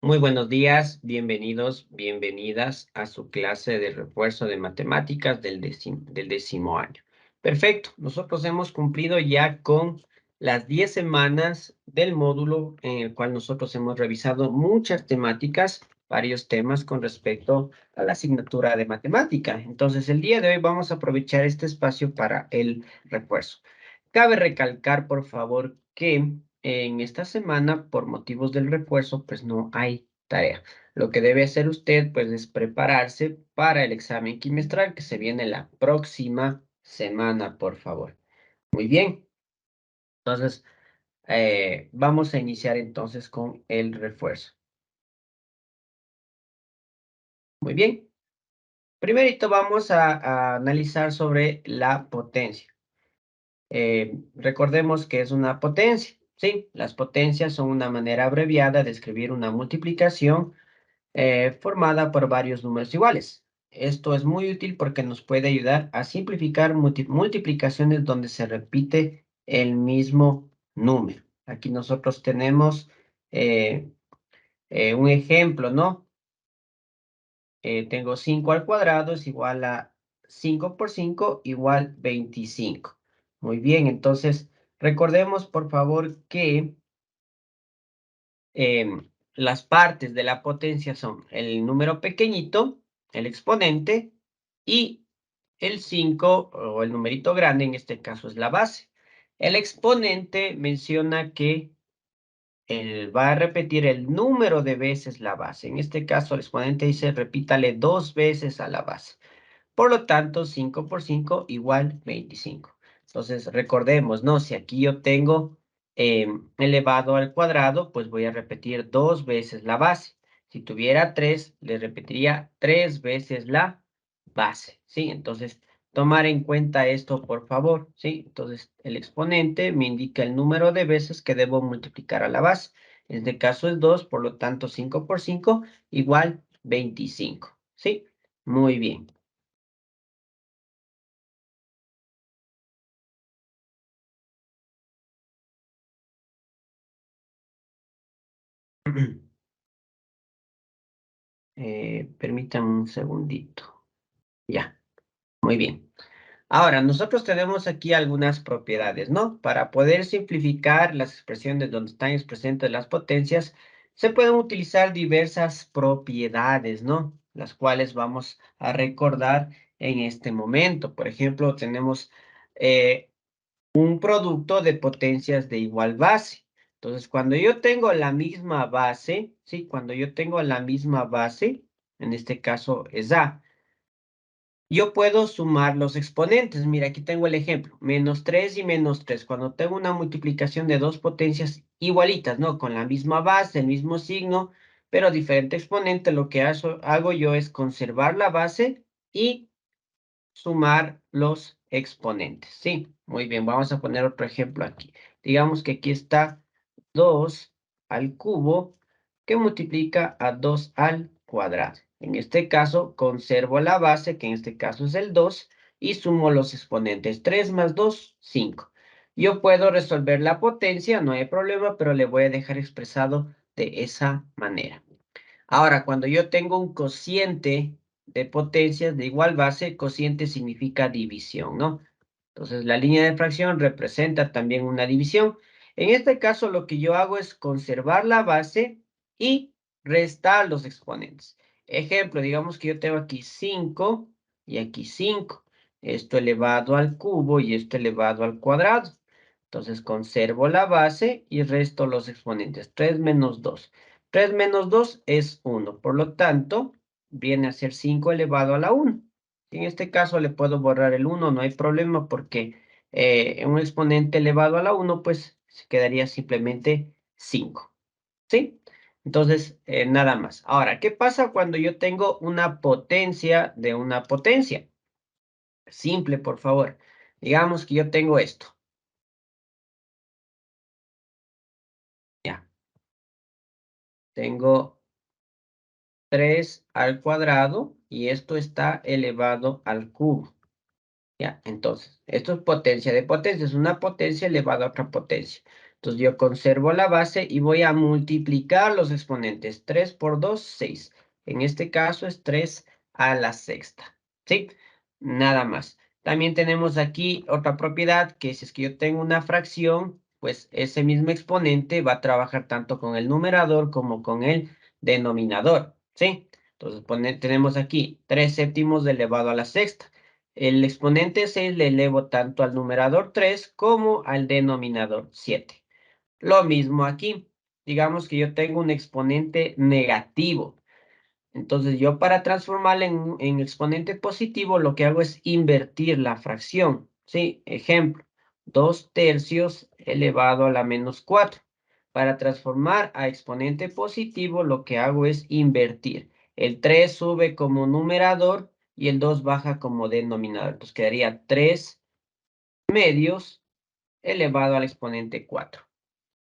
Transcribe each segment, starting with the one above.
Muy buenos días, bienvenidos, bienvenidas a su clase de refuerzo de matemáticas del décimo año. Perfecto, nosotros hemos cumplido ya con las 10 semanas del módulo en el cual nosotros hemos revisado muchas temáticas, varios temas con respecto a la asignatura de matemática. Entonces, el día de hoy vamos a aprovechar este espacio para el refuerzo. Cabe recalcar, por favor, que en esta semana, por motivos del refuerzo, pues no hay tarea. Lo que debe hacer usted, pues, es prepararse para el examen quimestral que se viene la próxima semana, por favor. Muy bien. Entonces, vamos a iniciar entonces con el refuerzo. Muy bien. Primerito vamos a analizar sobre la potencia. Recordemos que es una potencia, ¿sí? Las potencias son una manera abreviada de escribir una multiplicación formada por varios números iguales. Esto es muy útil porque nos puede ayudar a simplificar multiplicaciones donde se repite el mismo número. Aquí nosotros tenemos eh, un ejemplo, ¿no? Tengo 5 al cuadrado es igual a 5 por 5 igual 25. Muy bien, entonces recordemos por favor que las partes de la potencia son el número pequeñito, el exponente, y el 5 o el numerito grande, en este caso es la base. El exponente menciona que él va a repetir el número de veces la base. En este caso, el exponente dice repítale 2 veces a la base. Por lo tanto, 5 por 5 igual 25. Entonces, recordemos, ¿no? Si aquí yo tengo elevado al cuadrado, pues voy a repetir 2 veces la base. Si tuviera 3, le repetiría 3 veces la base, ¿sí? Entonces, tomar en cuenta esto, por favor, ¿sí? Entonces, el exponente me indica el número de veces que debo multiplicar a la base. En este caso es 2, por lo tanto, 5 por 5 igual 25, ¿sí? Muy bien. Permítanme un segundito. Ya, muy bien. Ahora, nosotros tenemos aquí algunas propiedades, ¿no? Para poder simplificar las expresiones donde están presentes las potencias, se pueden utilizar diversas propiedades, ¿no? Las cuales vamos a recordar en este momento. Por ejemplo, tenemos eh, un producto de potencias de igual base. Entonces, cuando yo tengo la misma base, ¿sí? Cuando yo tengo la misma base, en este caso es A, yo puedo sumar los exponentes. Mira, aquí tengo el ejemplo, menos 3 y menos 3. Cuando tengo una multiplicación de dos potencias igualitas, ¿no? Con la misma base, el mismo signo, pero diferente exponente, lo que hago yo es conservar la base y sumar los exponentes. Sí, muy bien, vamos a poner otro ejemplo aquí. Digamos que aquí está 2 al cubo que multiplica a 2 al cuadrado. En este caso, conservo la base, que en este caso es el 2, y sumo los exponentes. 3 más 2, 5. Yo puedo resolver la potencia, no hay problema, pero le voy a dejar expresado de esa manera. Ahora, cuando yo tengo un cociente de potencias de igual base, cociente significa división, ¿no? Entonces, la línea de fracción representa también una división. En este caso, lo que yo hago es conservar la base y restar los exponentes. Ejemplo, digamos que yo tengo aquí 5 y aquí 5. Esto elevado al cubo y esto elevado al cuadrado. Entonces, conservo la base y resto los exponentes. 3 menos 2. 3 menos 2 es 1. Por lo tanto, viene a ser 5 elevado a la 1. En este caso le puedo borrar el 1, no hay problema porque un exponente elevado a la 1, pues se quedaría simplemente 5. ¿Sí? Entonces, nada más. Ahora, ¿qué pasa cuando yo tengo una potencia de una potencia? Simple, por favor. Digamos que yo tengo esto. Ya. Tengo 3 al cuadrado y esto está elevado al cubo. Ya, entonces, esto es potencia de potencia, es una potencia elevada a otra potencia. Entonces yo conservo la base y voy a multiplicar los exponentes. 3 por 2, 6. En este caso es 3 a la sexta. ¿Sí? Nada más. También tenemos aquí otra propiedad que si es que yo tengo una fracción, pues ese mismo exponente va a trabajar tanto con el numerador como con el denominador. ¿Sí? Entonces tenemos aquí 3 séptimos elevado a la sexta. El exponente 6 le elevo tanto al numerador 3 como al denominador 7. Lo mismo aquí. Digamos que yo tengo un exponente negativo. Entonces yo para transformarlo en exponente positivo lo que hago es invertir la fracción. ¿Sí? Ejemplo, 2 tercios elevado a la menos 4. Para transformar a exponente positivo lo que hago es invertir. El 3 sube como numerador y el 2 baja como denominador. Entonces quedaría 3 medios elevado al exponente 4.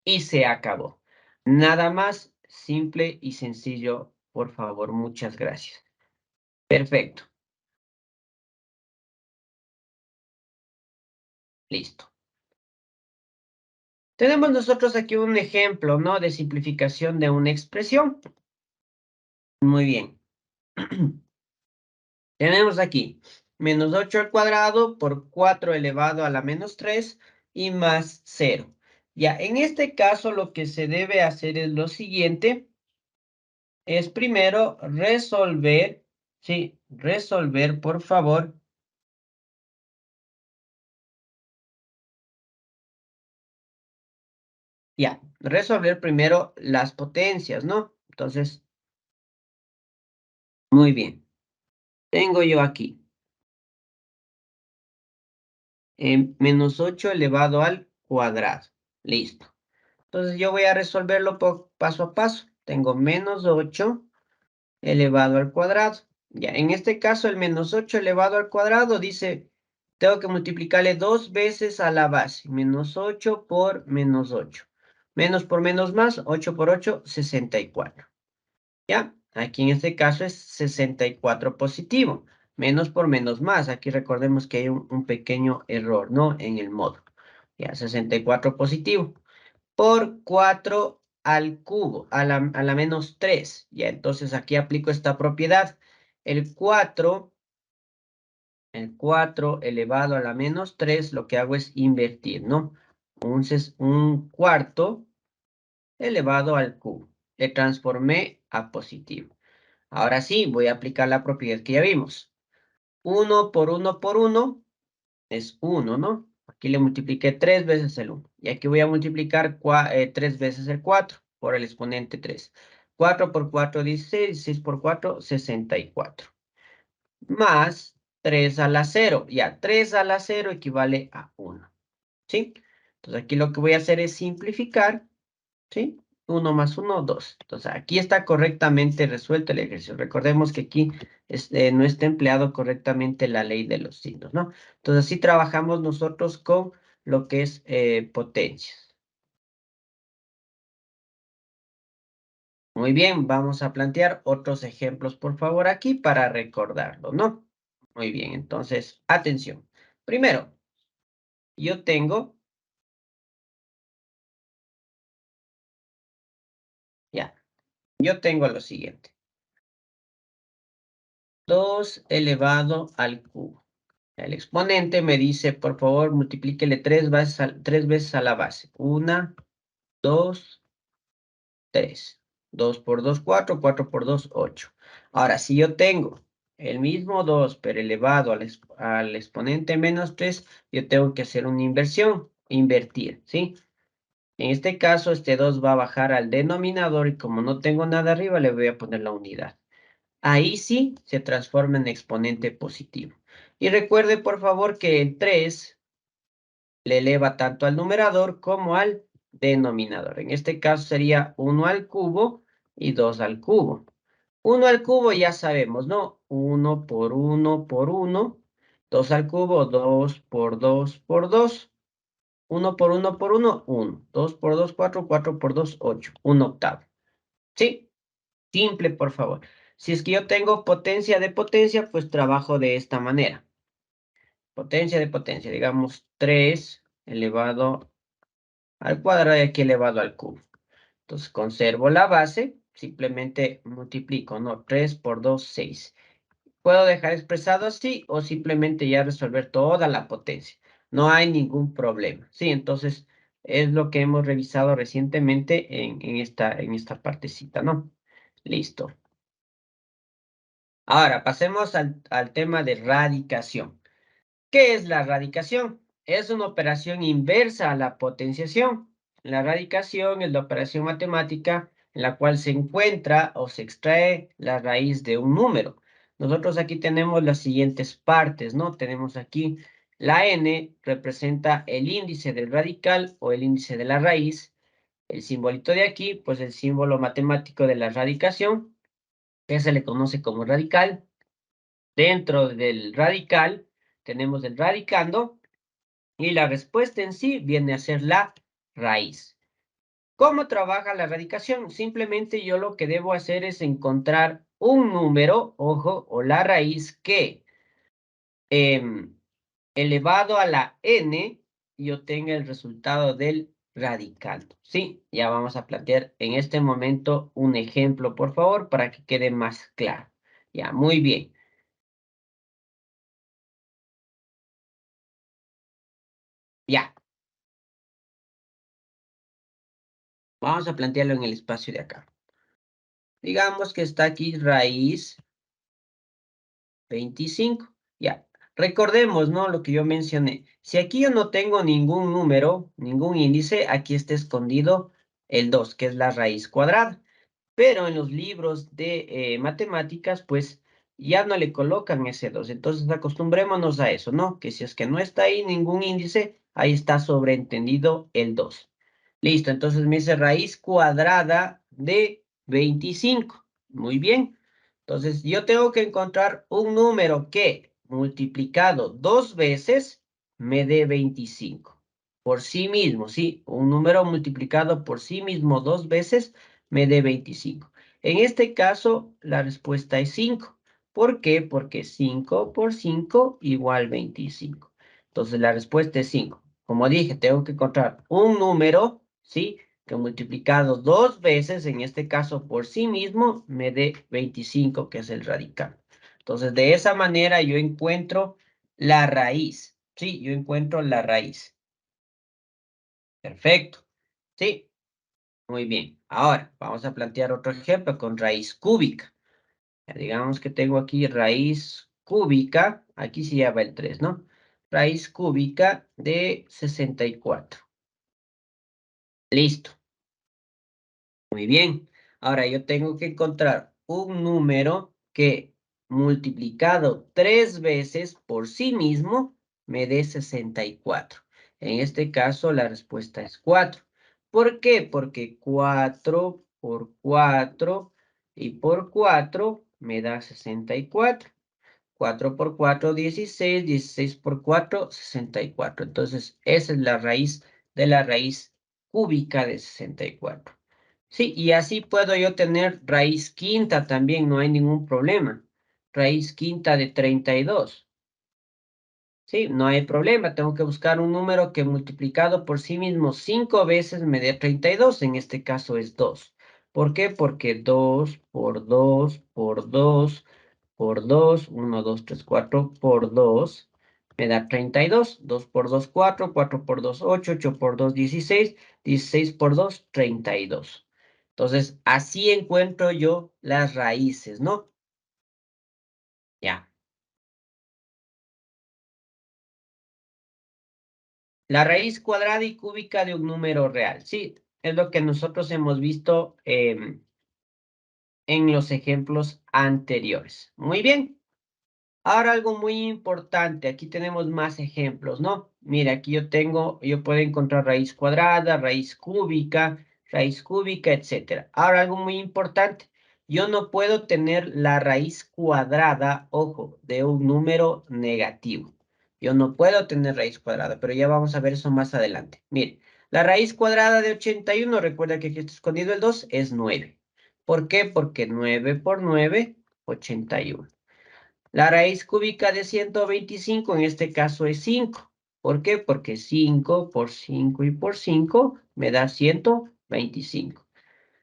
Y se acabó. Nada más simple y sencillo, por favor. Muchas gracias. Perfecto. Listo. Tenemos nosotros aquí un ejemplo, ¿no? De simplificación de una expresión. Muy bien. Tenemos aquí menos 8 al cuadrado por 4 elevado a la menos 3 y más 0. Ya, en este caso lo que se debe hacer es lo siguiente. Es primero resolver, sí, resolver, por favor. Ya, resolver primero las potencias, ¿no? Entonces, muy bien. Tengo yo aquí menos 8 elevado al cuadrado. Listo. Entonces yo voy a resolverlo paso a paso. Tengo menos 8 elevado al cuadrado. Ya, en este caso el menos 8 elevado al cuadrado dice, tengo que multiplicarle 2 veces a la base. Menos 8 por menos 8. Menos por menos más, 8 por 8, 64. ¿Ya? Aquí en este caso es 64 positivo. Menos por menos más. Aquí recordemos que hay un pequeño error, ¿no? En el módulo. Ya, 64 positivo. Por 4 al cubo, a la menos 3. Ya, entonces aquí aplico esta propiedad. El 4 elevado a la menos 3, lo que hago es invertir, ¿no? Un cuarto elevado al cubo. Le transformé a positivo. Ahora sí, voy a aplicar la propiedad que ya vimos. 1 por 1 por 1 es 1, ¿no? Aquí le multipliqué 3 veces el 1. Y aquí voy a multiplicar 3 veces el 4 por el exponente 3. 4 por 4, 16. 16 por 4, 64. Más 3 a la 0. Ya, 3 a la 0 equivale a 1. ¿Sí? Entonces aquí lo que voy a hacer es simplificar. ¿Sí? 1 más 1, 2. Entonces, aquí está correctamente resuelto el ejercicio. Recordemos que aquí no está empleado correctamente la ley de los signos, ¿no? Entonces, así trabajamos nosotros con lo que es potencias. Muy bien, vamos a plantear otros ejemplos, por favor, aquí para recordarlo, ¿no? Muy bien, entonces, atención. Primero, yo tengo, ya, yo tengo lo siguiente. 2 elevado al cubo. El exponente me dice, por favor, multiplíquele 3 veces a la base. 1, 2, 3. 2 por 2, 4. 4 por 2, 8. Ahora, si yo tengo el mismo 2, pero elevado al exponente menos 3, yo tengo que hacer una inversión, invertir, ¿sí? En este caso, este 2 va a bajar al denominador y como no tengo nada arriba, le voy a poner la unidad. Ahí sí se transforma en exponente positivo. Y recuerde, por favor, que el 3 le eleva tanto al numerador como al denominador. En este caso sería 1 al cubo y 2 al cubo. 1 al cubo ya sabemos, ¿no? 1 por 1 por 1. 2 al cubo, 2 por 2 por 2. 1 por 1 por 1, 1. 2 por 2, 4. 4 por 2, 8. 1 octavo. ¿Sí? Simple, por favor. Si es que yo tengo potencia de potencia, pues trabajo de esta manera. Potencia de potencia, digamos 3 elevado al cuadrado y aquí elevado al cubo. Entonces conservo la base, simplemente multiplico, ¿no? 3 por 2, 6. Puedo dejar expresado así o simplemente ya resolver toda la potencia. No hay ningún problema. Sí, entonces es lo que hemos revisado recientemente en esta partecita, ¿no? Listo. Ahora pasemos al tema de radicación. ¿Qué es la radicación? Es una operación inversa a la potenciación. La radicación es la operación matemática en la cual se encuentra o se extrae la raíz de un número. Nosotros aquí tenemos las siguientes partes, ¿no? Tenemos aquí la n representa el índice del radical o el índice de la raíz. El simbolito de aquí, pues el símbolo matemático de la radicación, que se le conoce como radical. Dentro del radical tenemos el radicando y la respuesta en sí viene a ser la raíz. ¿Cómo trabaja la radicación? Simplemente yo lo que debo hacer es encontrar un número, ojo, o la raíz que elevado a la n yo tenga el resultado del radicando. Sí, ya vamos a plantear en este momento un ejemplo, por favor, para que quede más claro. Ya, muy bien. Ya, vamos a plantearlo en el espacio de acá. Digamos que está aquí raíz 25. Ya, recordemos, ¿no? Lo que yo mencioné. Si aquí yo no tengo ningún número, ningún índice, aquí está escondido el 2, que es la raíz cuadrada. Pero en los libros de matemáticas, pues ya no le colocan ese 2. Entonces acostumbrémonos a eso, ¿no? Que si es que no está ahí ningún índice, ahí está sobreentendido el 2. Listo, entonces me dice raíz cuadrada de 25. Muy bien. Entonces yo tengo que encontrar un número que multiplicado dos veces me dé 25. Por sí mismo, ¿sí? Un número multiplicado por sí mismo dos veces me dé 25. En este caso, la respuesta es 5. ¿Por qué? Porque 5 por 5 igual 25. Entonces, la respuesta es 5. Como dije, tengo que encontrar un número, ¿sí? Que multiplicado dos veces, en este caso por sí mismo, me dé 25, que es el radical. Entonces, de esa manera yo encuentro la raíz, ¿sí? Yo encuentro la raíz. Perfecto. Sí, muy bien. Ahora vamos a plantear otro ejemplo con raíz cúbica. Ya digamos que tengo aquí raíz cúbica, aquí sí ya va el 3, ¿no? Raíz cúbica de 64. Listo. Muy bien. Ahora yo tengo que encontrar un número que multiplicado tres veces por sí mismo me dé 64. En este caso la respuesta es 4. ¿Por qué? Porque 4 por 4 y por 4 me da 64. 4 por 4, 16. 16 por 4, 64. Entonces esa es la raíz de la raíz cúbica de 64. Sí, y así puedo yo tener raíz quinta también, no hay ningún problema. Raíz quinta de 32. Sí, no hay problema. Tengo que buscar un número que multiplicado por sí mismo 5 veces me dé 32. En este caso es 2. ¿Por qué? Porque 2 por 2 por 2 por 2, 1, 2, 3, 4 por 2 me da 32. 2 por 2, 4, 4 por 2, 8, 8 por 2, 16, 16 por 2, 32. Entonces, así encuentro yo las raíces, ¿no? Ya. La raíz cuadrada y cúbica de un número real. Sí, es lo que nosotros hemos visto en los ejemplos anteriores. Muy bien. Ahora algo muy importante, aquí tenemos más ejemplos, ¿no? Mira, aquí yo puedo encontrar raíz cúbica, etcétera. Ahora algo muy importante, yo no puedo tener la raíz cuadrada, ojo, de un número negativo. Yo no puedo tener raíz cuadrada, pero ya vamos a ver eso más adelante. Mire, la raíz cuadrada de 81, recuerda que aquí está escondido el 2, es 9. ¿Por qué? Porque 9 por 9, 81. La raíz cúbica de 125 en este caso es 5. ¿Por qué? Porque 5 por 5 y por 5 me da 125.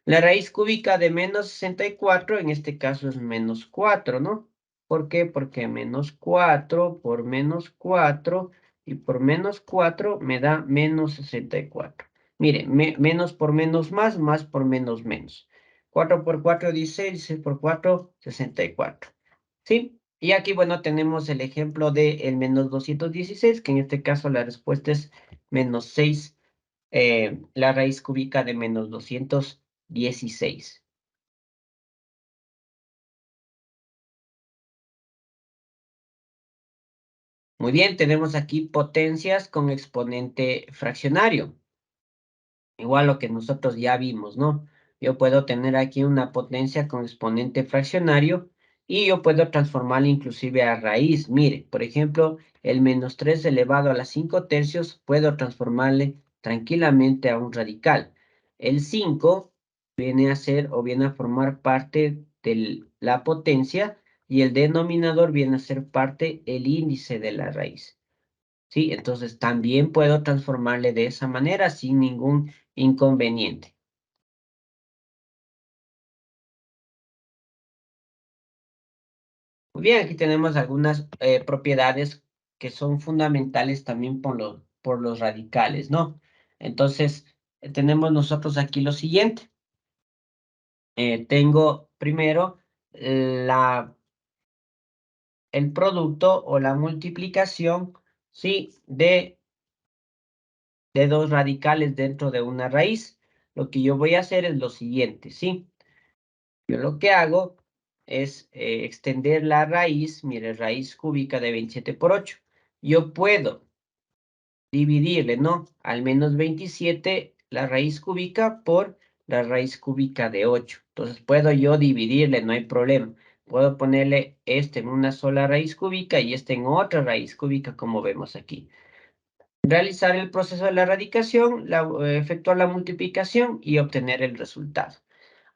La raíz cúbica de menos 64, en este caso es menos 4, ¿no? ¿Por qué? Porque menos 4 por menos 4 y por menos 4 me da menos 64. Mire, menos por menos más por menos menos. 4 por 4, 16, 16 por 4, 64. ¿Sí? Y aquí, bueno, tenemos el ejemplo de el menos 216, que en este caso la respuesta es menos 6, la raíz cúbica de menos 216. Muy bien, tenemos aquí potencias con exponente fraccionario. Igual lo que nosotros ya vimos, ¿no? Yo puedo tener aquí una potencia con exponente fraccionario y yo puedo transformarla inclusive a raíz. Mire, por ejemplo, el menos 3 elevado a la 5 tercios puedo transformarle tranquilamente a un radical. El 5 viene a ser o viene a formar parte de la potencia y el denominador viene a ser parte el índice de la raíz. ¿Sí? Entonces también puedo transformarle de esa manera sin ningún inconveniente. Muy bien, aquí tenemos algunas propiedades que son fundamentales también por los radicales, ¿no? Entonces, tenemos nosotros aquí lo siguiente. Tengo primero el producto o la multiplicación, ¿sí? De dos radicales dentro de una raíz. Lo que yo voy a hacer es lo siguiente, ¿sí? Yo lo que hago es extender la raíz, mire, raíz cúbica de 27 por 8. Yo puedo dividirle, ¿no? Al menos 27 la raíz cúbica por la raíz cúbica de 8. Entonces puedo yo dividirle, no hay problema. Puedo ponerle este en una sola raíz cúbica y este en otra raíz cúbica, como vemos aquí. Realizar el proceso de la radicación, efectuar la multiplicación y obtener el resultado.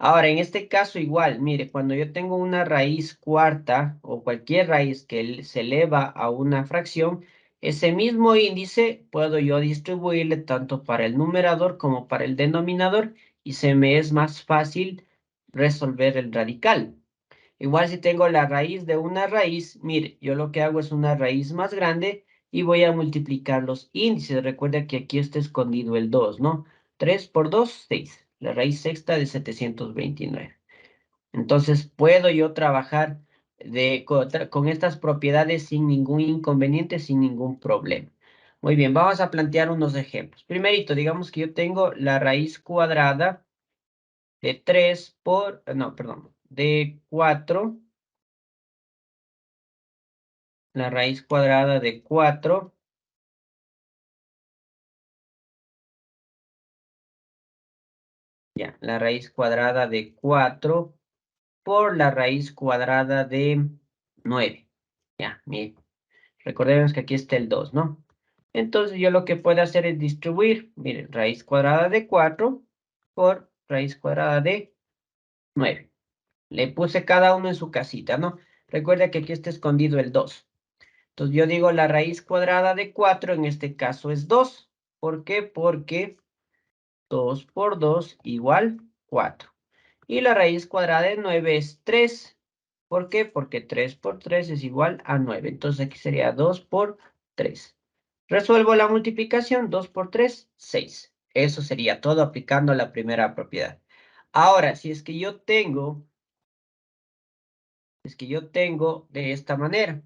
Ahora, en este caso igual, mire, cuando yo tengo una raíz cuarta o cualquier raíz que se eleva a una fracción, ese mismo índice puedo yo distribuirle tanto para el numerador como para el denominador y se me es más fácil resolver el radical. Igual si tengo la raíz de una raíz, mire, yo lo que hago es una raíz más grande y voy a multiplicar los índices. Recuerda que aquí está escondido el 2, ¿no? 3 por 2, 6. La raíz sexta de 729. Entonces, puedo yo trabajar con estas propiedades sin ningún inconveniente, sin ningún problema. Muy bien, vamos a plantear unos ejemplos. Primerito, digamos que yo tengo la raíz cuadrada de 3 por, no, perdón, de 4. La raíz cuadrada de 4, ya, la raíz cuadrada de 4 por la raíz cuadrada de 9. Ya, bien. Recordemos que aquí está el 2, ¿no? Entonces yo lo que puedo hacer es distribuir, miren, raíz cuadrada de 4 por raíz cuadrada de 9. Le puse cada uno en su casita, ¿no? Recuerda que aquí está escondido el 2. Entonces yo digo la raíz cuadrada de 4 en este caso es 2. ¿Por qué? Porque 2 por 2 igual 4. Y la raíz cuadrada de 9 es 3. ¿Por qué? Porque 3 por 3 es igual a 9. Entonces aquí sería 2 por 3. Resuelvo la multiplicación. 2 por 3, 6. Eso sería todo aplicando la primera propiedad. Ahora, si es que yo tengo de esta manera,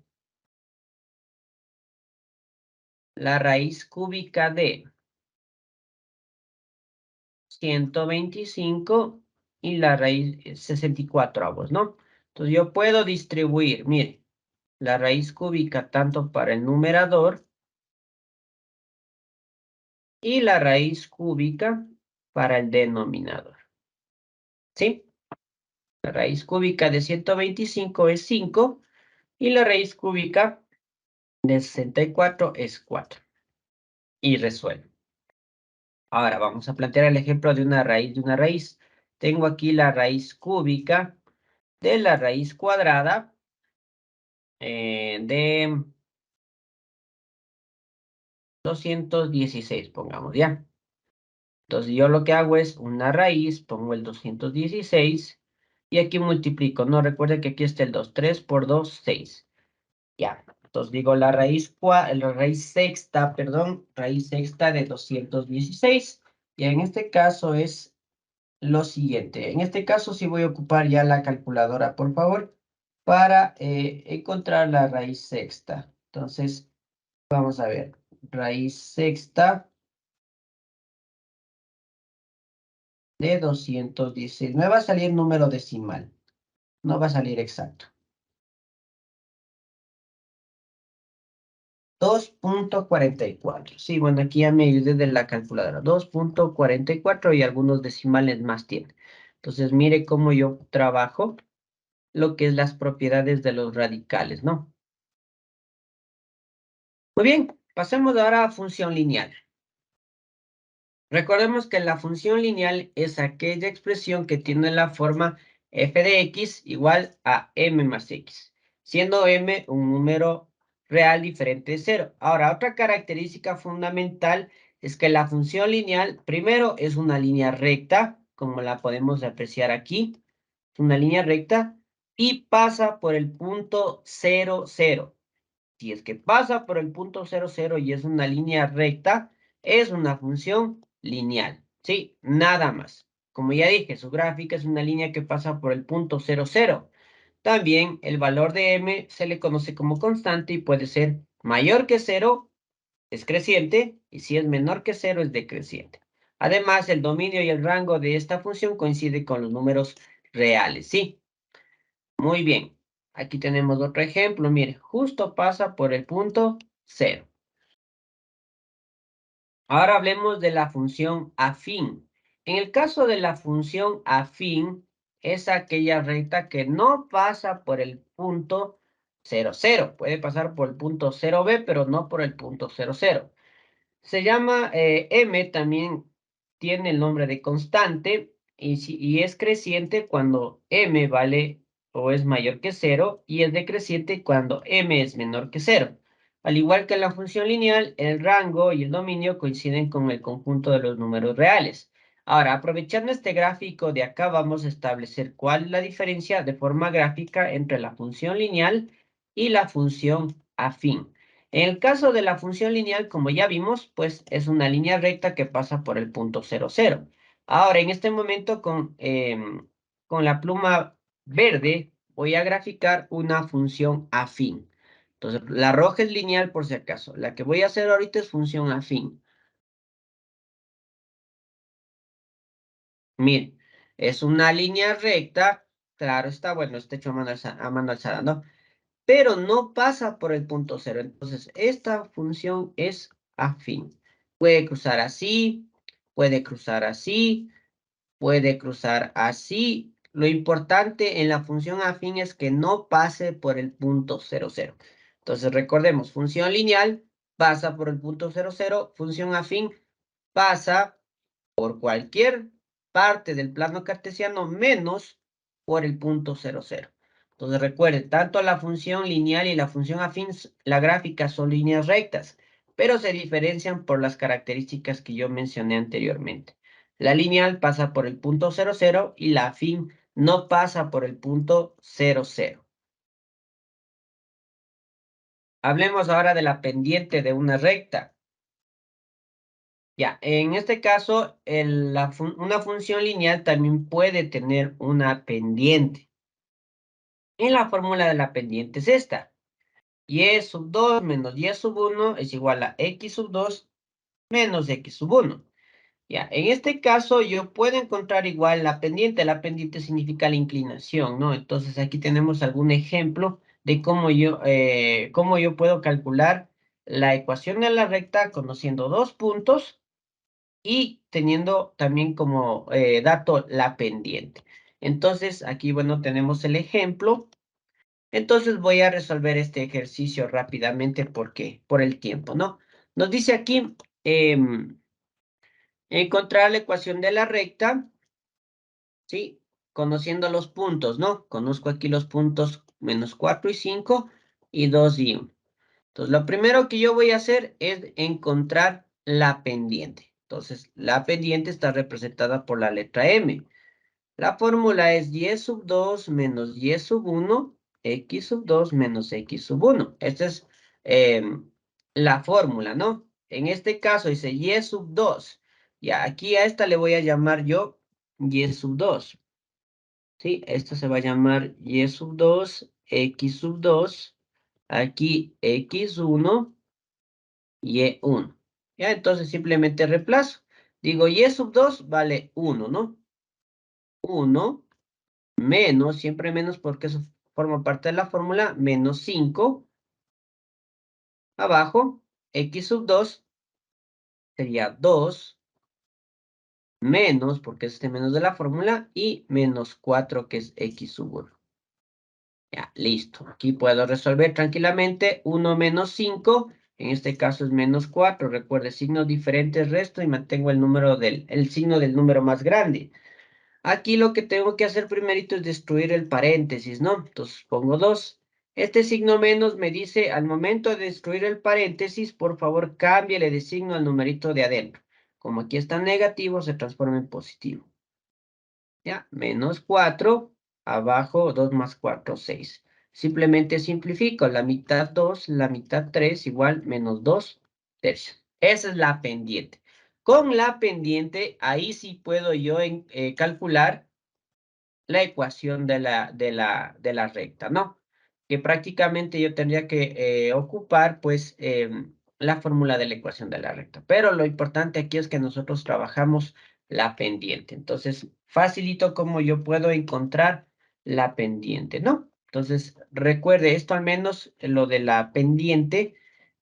la raíz cúbica de 125 y la raíz 64 avos, ¿no? Entonces yo puedo distribuir, mire, la raíz cúbica tanto para el numerador y la raíz cúbica para el denominador. ¿Sí? La raíz cúbica de 125 es 5 y la raíz cúbica de 64 es 4. Y resuelvo. Ahora vamos a plantear el ejemplo de una raíz de una raíz. Tengo aquí la raíz cúbica de la raíz cuadrada de 216, pongamos, ¿ya? Entonces yo lo que hago es una raíz, pongo el 216 y aquí multiplico. No, recuerden que aquí está el 2. 3 por 2, 6. Ya. Entonces digo la raíz sexta, perdón, raíz sexta de 216. Y en este caso es lo siguiente. En este caso sí voy a ocupar ya la calculadora, por favor, para encontrar la raíz sexta. Entonces, vamos a ver. Raíz sexta de 216. Me va a salir número decimal. No va a salir exacto. 2.44. Sí, bueno, aquí ya me ayudé de la calculadora. 2.44 y algunos decimales más tiene. Entonces, mire cómo yo trabajo lo que es las propiedades de los radicales, ¿no? Muy bien, pasemos ahora a función lineal. Recordemos que la función lineal es aquella expresión que tiene la forma f de x igual a m más x, siendo m un número real diferente de cero. Ahora, otra característica fundamental es que la función lineal, primero, es una línea recta, como la podemos apreciar aquí, una línea recta, y pasa por el punto 0, 0. Si es que pasa por el punto 0, 0 y es una línea recta, es una función lineal, ¿sí? Nada más. Como ya dije, su gráfica es una línea que pasa por el punto 0, 0. También el valor de m se le conoce como constante y puede ser mayor que 0, es creciente, y si es menor que 0, es decreciente. Además, el dominio y el rango de esta función coincide con los números reales, ¿sí? Muy bien. Aquí tenemos otro ejemplo. Mire, justo pasa por el punto 0. Ahora hablemos de la función afín. En el caso de la función afín, es aquella recta que no pasa por el punto 0, 0. Puede pasar por el punto 0b, pero no por el punto 0, 0. Se llama m, también tiene el nombre de constante y es creciente cuando m vale o es mayor que 0 y es decreciente cuando m es menor que 0. Al igual que en la función lineal, el rango y el dominio coinciden con el conjunto de los números reales. Ahora, aprovechando este gráfico de acá, vamos a establecer cuál es la diferencia de forma gráfica entre la función lineal y la función afín. En el caso de la función lineal, como ya vimos, pues es una línea recta que pasa por el punto 0, 0. Ahora, en este momento, con la pluma verde, voy a graficar una función afín. Entonces, la roja es lineal por si acaso. La que voy a hacer ahorita es función afín. Miren, es una línea recta. Claro, está bueno, está hecho a mano alzada, ¿no? Pero no pasa por el punto 0. Entonces, esta función es afín. Puede cruzar así, puede cruzar así, puede cruzar así. Lo importante en la función afín es que no pase por el punto 0, 0. Entonces, recordemos, función lineal pasa por el punto 0, 0. Función afín pasa por cualquier parte del plano cartesiano menos por el punto 0, 0. Entonces recuerden, tanto la función lineal y la función afín, la gráfica son líneas rectas, pero se diferencian por las características que yo mencioné anteriormente. La lineal pasa por el punto 0, 0 y la afín no pasa por el punto 0, 0. Hablemos ahora de la pendiente de una recta. Ya, en este caso, una función lineal también puede tener una pendiente. Y la fórmula de la pendiente es esta. Y sub 2 menos y sub 1 es igual a x sub 2 menos x sub 1. Ya, en este caso yo puedo encontrar igual la pendiente. La pendiente significa la inclinación, ¿no? Entonces aquí tenemos algún ejemplo de cómo yo puedo calcular la ecuación de la recta conociendo dos puntos y teniendo también como dato la pendiente. Entonces, aquí, bueno, tenemos el ejemplo. Entonces voy a resolver este ejercicio rápidamente porque por el tiempo, ¿no? Nos dice aquí encontrar la ecuación de la recta, ¿sí? Conociendo los puntos, ¿no? Conozco aquí los puntos -4 y 5 y 2 y 1. Entonces, lo primero que yo voy a hacer es encontrar la pendiente. Entonces, la pendiente está representada por la letra M. La fórmula es y sub 2 menos y sub 1, x sub 2 menos x sub 1. Esta es la fórmula, ¿no? En este caso dice y sub 2. Ya, aquí a esta le voy a llamar yo y sub 2. ¿Sí? Esto se va a llamar y sub 2, x sub 2. Aquí x1 y1. Ya, entonces simplemente reemplazo. Digo, y sub 2 vale 1, ¿no? 1 menos, siempre menos porque eso forma parte de la fórmula, menos 5 abajo, x sub 2 sería 2 menos, porque es este menos de la fórmula, y menos 4 que es x sub 1. Ya, listo. Aquí puedo resolver tranquilamente 1 menos 5, en este caso es menos 4. Recuerde, signos diferentes resto y mantengo el signo del número más grande. Aquí lo que tengo que hacer primerito es destruir el paréntesis, ¿no? Entonces pongo 2. Este signo menos me dice, al momento de destruir el paréntesis, por favor, cámbiale de signo al numerito de adentro. Como aquí está negativo, se transforma en positivo. ¿Ya? Menos 4, abajo 2 más 4, 6. Simplemente simplifico, la mitad 2, la mitad 3, igual menos 2 tercios. Esa es la pendiente. Con la pendiente, ahí sí puedo yo calcular la ecuación de la recta, ¿no? Que prácticamente yo tendría que ocupar, pues, la fórmula de la ecuación de la recta. Pero lo importante aquí es que nosotros trabajamos la pendiente. Entonces, facilito cómo yo puedo encontrar la pendiente, ¿no? Entonces, recuerde esto al menos, lo de la pendiente,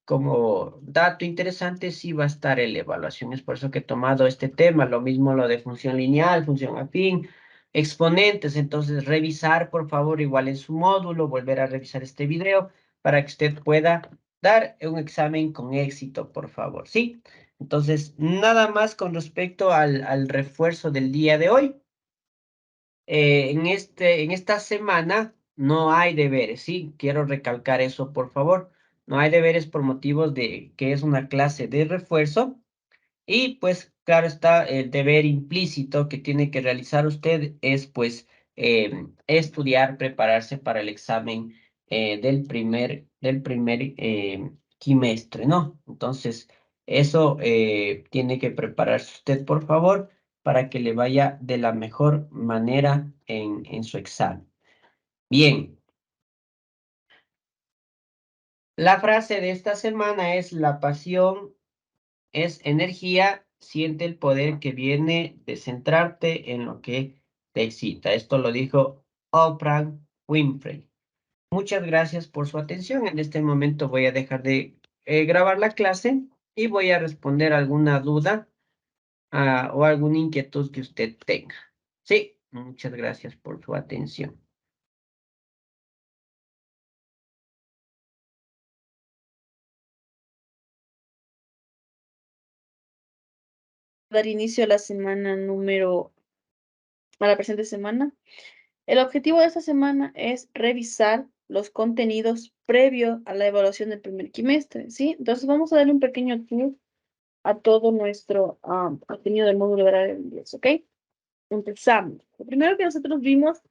como dato interesante, sí va a estar en la evaluación. Es por eso que he tomado este tema. Lo mismo lo de función lineal, función afín, exponentes. Entonces, revisar, por favor, igual en su módulo, volver a revisar este video para que usted pueda dar un examen con éxito, por favor, ¿sí? Entonces, nada más con respecto al refuerzo del día de hoy. En esta semana no hay deberes, ¿sí? Quiero recalcar eso, por favor. No hay deberes por motivos de que es una clase de refuerzo. Y pues, claro está, el deber implícito que tiene que realizar usted es pues estudiar, prepararse para el examen del primer quimestre, ¿no? Entonces, eso tiene que prepararse usted, por favor, para que le vaya de la mejor manera en su examen. Bien, la frase de esta semana es: la pasión es energía, siente el poder que viene de centrarte en lo que te excita. Esto lo dijo Oprah Winfrey. Muchas gracias por su atención. En este momento voy a dejar de grabar la clase y voy a responder alguna duda o alguna inquietud que usted tenga. Sí, muchas gracias por su atención. Dar inicio a la a la presente semana. El objetivo de esta semana es revisar los contenidos previo a la evaluación del primer quimestre, ¿sí? Entonces vamos a darle un pequeño tour a todo nuestro contenido del módulo de área de inglés, ¿ok? Empezamos. Lo primero que nosotros vimos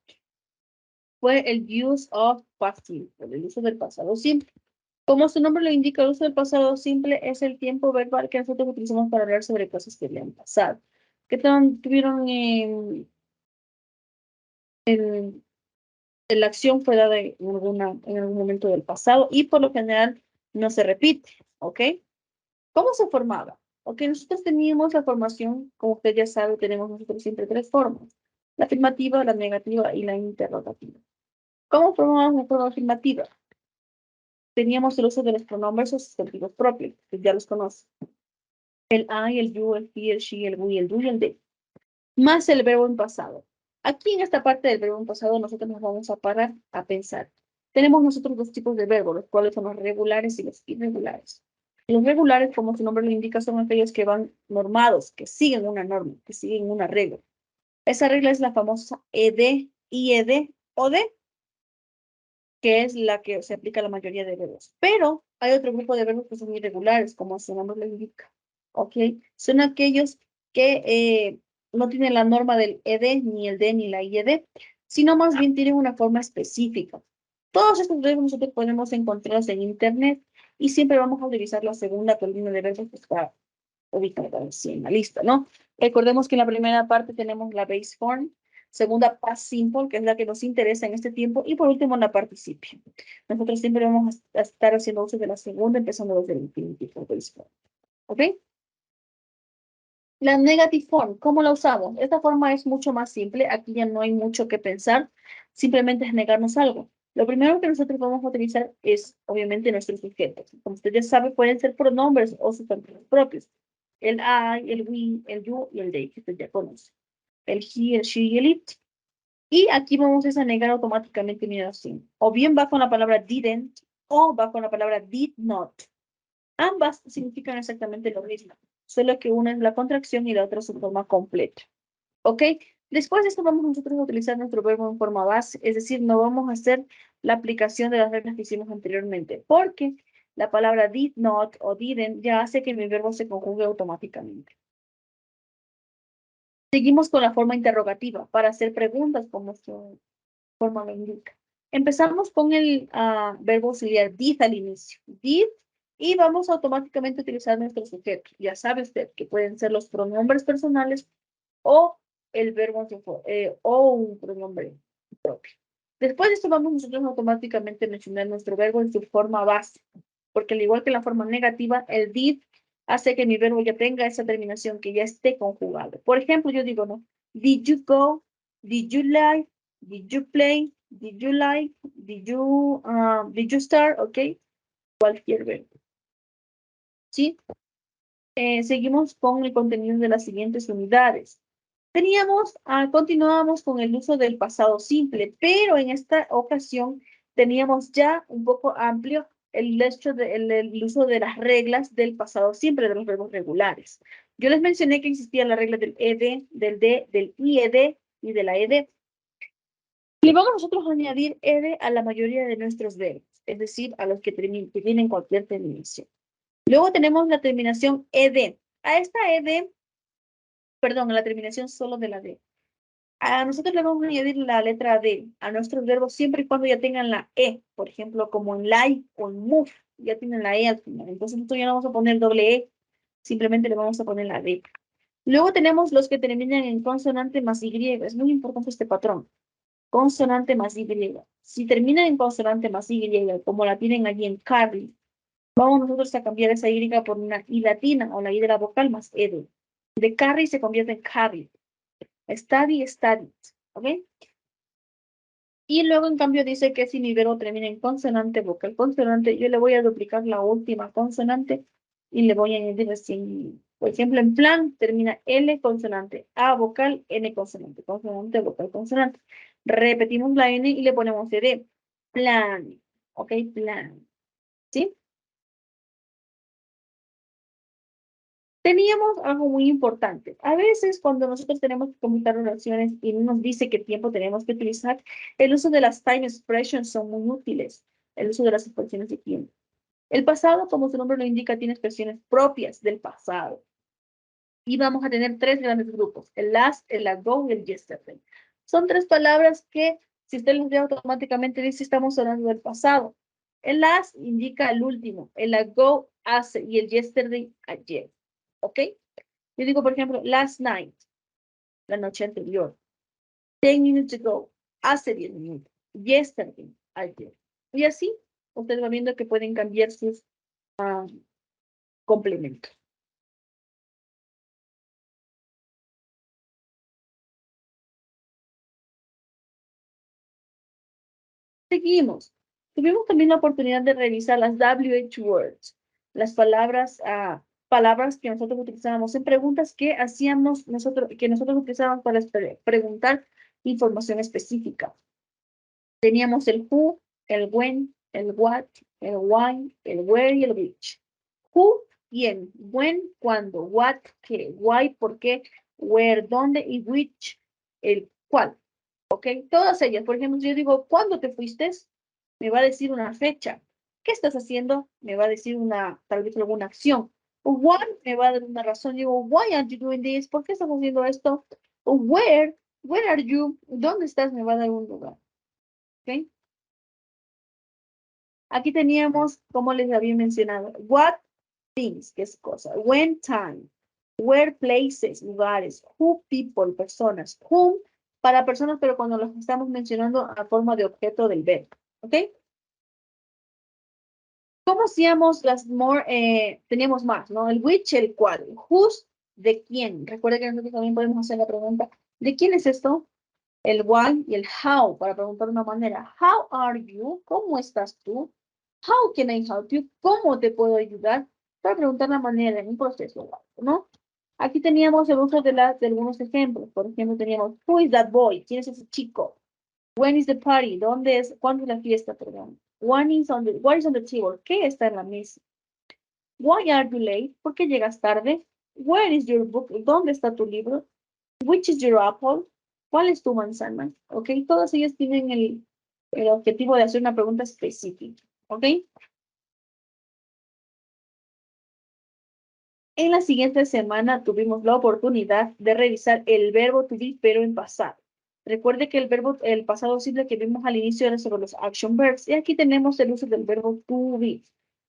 fue el use of past simple, el uso del pasado simple. Como su nombre lo indica, el uso del pasado simple es el tiempo verbal que nosotros utilizamos para hablar sobre cosas que le han pasado, que tuvieron la acción fue dada en algún momento del pasado y por lo general no se repite, ¿ok? ¿Cómo se formaba? Ok, nosotros teníamos la formación, como usted ya sabe, tenemos nosotros siempre tres formas: la afirmativa, la negativa y la interrogativa. ¿Cómo formamos una forma afirmativa? Teníamos el uso de los pronombres o sustantivos propios, que ya los conoce. El I, el you, el he, el she, el we, el do y el they. Más el verbo en pasado. Aquí en esta parte del verbo en pasado nosotros nos vamos a parar a pensar. Tenemos nosotros dos tipos de verbos, los cuales son los regulares y los irregulares. Los regulares, como su nombre lo indica, son aquellos que van normados, que siguen una norma, que siguen una regla. Esa regla es la famosa ED, IED o D. que es la que se aplica a la mayoría de verbos. Pero hay otro grupo de verbos que son irregulares, como su nombre lo indica. ¿Ok? Son aquellos que no tienen la norma del ed, ni el d, ni la ied, sino más bien tienen una forma específica. Todos estos verbos nosotros podemos encontrarlos en Internet y siempre vamos a utilizar la segunda columna de verbos que está ubicada así en la lista, ¿no? Recordemos que en la primera parte tenemos la base form, segunda past simple, que es la que nos interesa en este tiempo, y por último la participio. Nosotros siempre vamos a estar haciendo uso de la segunda, empezando desde el infinitivo base form. ¿Ok? La negative form, ¿cómo la usamos? Esta forma es mucho más simple, aquí ya no hay mucho que pensar, simplemente es negarnos algo. Lo primero que nosotros vamos a utilizar es, obviamente, nuestros sujetos. Como usted ya sabe, pueden ser pronombres o sustantivos propios. El I, el we, el you y el they, que usted ya conoce. El he, el she y el it. Y aquí vamos a negar automáticamente mi oración. O bien va con la palabra didn't o va con la palabra did not. Ambas significan exactamente lo mismo, solo que una es la contracción y la otra su forma completa. ¿Ok? Después de esto vamos nosotros a utilizar nuestro verbo en forma base, es decir, no vamos a hacer la aplicación de las reglas que hicimos anteriormente, porque la palabra did not o didn't ya hace que mi verbo se conjugue automáticamente. Seguimos con la forma interrogativa para hacer preguntas como su forma lo indica. Empezamos con el verbo auxiliar did al inicio. Did, y vamos automáticamente a utilizar nuestro sujeto. Ya sabe usted que pueden ser los pronombres personales o el verbo o un pronombre propio. Después de esto vamos nosotros automáticamente a mencionar nuestro verbo en su forma base, porque al igual que la forma negativa, el did hace que mi verbo ya tenga esa terminación, que ya esté conjugado. Por ejemplo, yo digo, ¿no? Did you go? Did you like? Did you play? Did you like? Did you start? Ok, cualquier verbo. ¿Sí? Seguimos con el contenido de las siguientes unidades. Continuábamos con el uso del pasado simple, pero en esta ocasión teníamos ya un poco amplio el uso de las reglas del pasado simple, de los verbos regulares. Yo les mencioné que existía la regla del ed, del d, del ied y de la ed. Le vamos nosotros a añadir ed a la mayoría de nuestros verbos, es decir, a los que tienen cualquier terminación. Luego tenemos la terminación ed. A esta ed, perdón, a la terminación solo de la d. A nosotros le vamos a añadir la letra D a nuestros verbos siempre y cuando ya tengan la E, por ejemplo, como en like o en move, ya tienen la E al final. Entonces nosotros ya no vamos a poner doble E, simplemente le vamos a poner la D. Luego tenemos los que terminan en consonante más Y. Es muy importante este patrón. Consonante más Y. Si terminan en consonante más Y, como la tienen allí en carry, vamos nosotros a cambiar esa Y por una I latina o la I de la vocal más ED. De carry se convierte en carry. Study, studied. ¿Ok? Y luego, en cambio, dice que si mi verbo termina en consonante, vocal, consonante, yo le voy a duplicar la última consonante y le voy a añadir así. Por ejemplo, en plan termina L consonante, A vocal, N consonante, consonante, vocal, consonante. Repetimos la N y le ponemos ED. Plan. ¿Ok? Plan. ¿Sí? Teníamos algo muy importante. A veces cuando nosotros tenemos que completar oraciones y no nos dice qué tiempo tenemos que utilizar, el uso de las time expressions son muy útiles. El uso de las expresiones de tiempo. El pasado, como su nombre lo indica, tiene expresiones propias del pasado. Y vamos a tener tres grandes grupos. El last, el ago y el yesterday. Son tres palabras que, si usted los ve automáticamente, dice estamos hablando del pasado. El last indica el último. El ago hace y el yesterday ayer. ¿Ok? Yo digo, por ejemplo, last night, la noche anterior. 10 minutes ago, hace 10 minutos. Yesterday, ayer. Y así, usted va viendo que pueden cambiar sus complementos. Seguimos. Tuvimos también la oportunidad de revisar las WH words, las palabras que nosotros utilizábamos en preguntas que nosotros utilizábamos para preguntar información específica. Teníamos el who, el when, el what, el why, el where y el which. Who, quién, when, cuándo, what, qué, why, por qué, where, dónde y which, el cuál. ¿Ok? Todas ellas. Por ejemplo, si yo digo, ¿cuándo te fuiste? me va a decir una fecha. ¿Qué estás haciendo? Me va a decir tal vez alguna acción. What me va a dar una razón. Digo, why aren't you doing this? ¿Por qué estás haciendo esto? Where are you? ¿Dónde estás? Me va a dar un lugar. ¿Ok? Aquí teníamos, como les había mencionado, what things, que es cosa, when time, where places, lugares, who people, personas, whom, para personas, pero cuando los estamos mencionando a forma de objeto del verbo. ¿Ok? ¿Cómo hacíamos las more? Teníamos más, ¿no? El which, el cual, whose, de quién. Recuerda que nosotros también podemos hacer la pregunta, ¿de quién es esto? El why y el how, para preguntar de una manera. How are you? ¿Cómo estás tú? How can I help you? ¿Cómo te puedo ayudar? Para preguntar la manera en un proceso, ¿no? Aquí teníamos el uso de algunos ejemplos. Por ejemplo, teníamos, who is that boy? ¿Quién es ese chico? When is the party? ¿Dónde es? ¿Cuándo es la fiesta? Perdón. What is on the table? ¿Qué está en la mesa? Why are you late? ¿Por qué llegas tarde? Where is your book? ¿Dónde está tu libro? Which is your apple? ¿Cuál es tu manzana? ¿Ok? Todas ellas tienen el objetivo de hacer una pregunta específica. ¿Ok? En la siguiente semana tuvimos la oportunidad de revisar el verbo to be, pero en pasado. Recuerde que el pasado simple que vimos al inicio era sobre los action verbs. Y aquí tenemos el uso del verbo to be.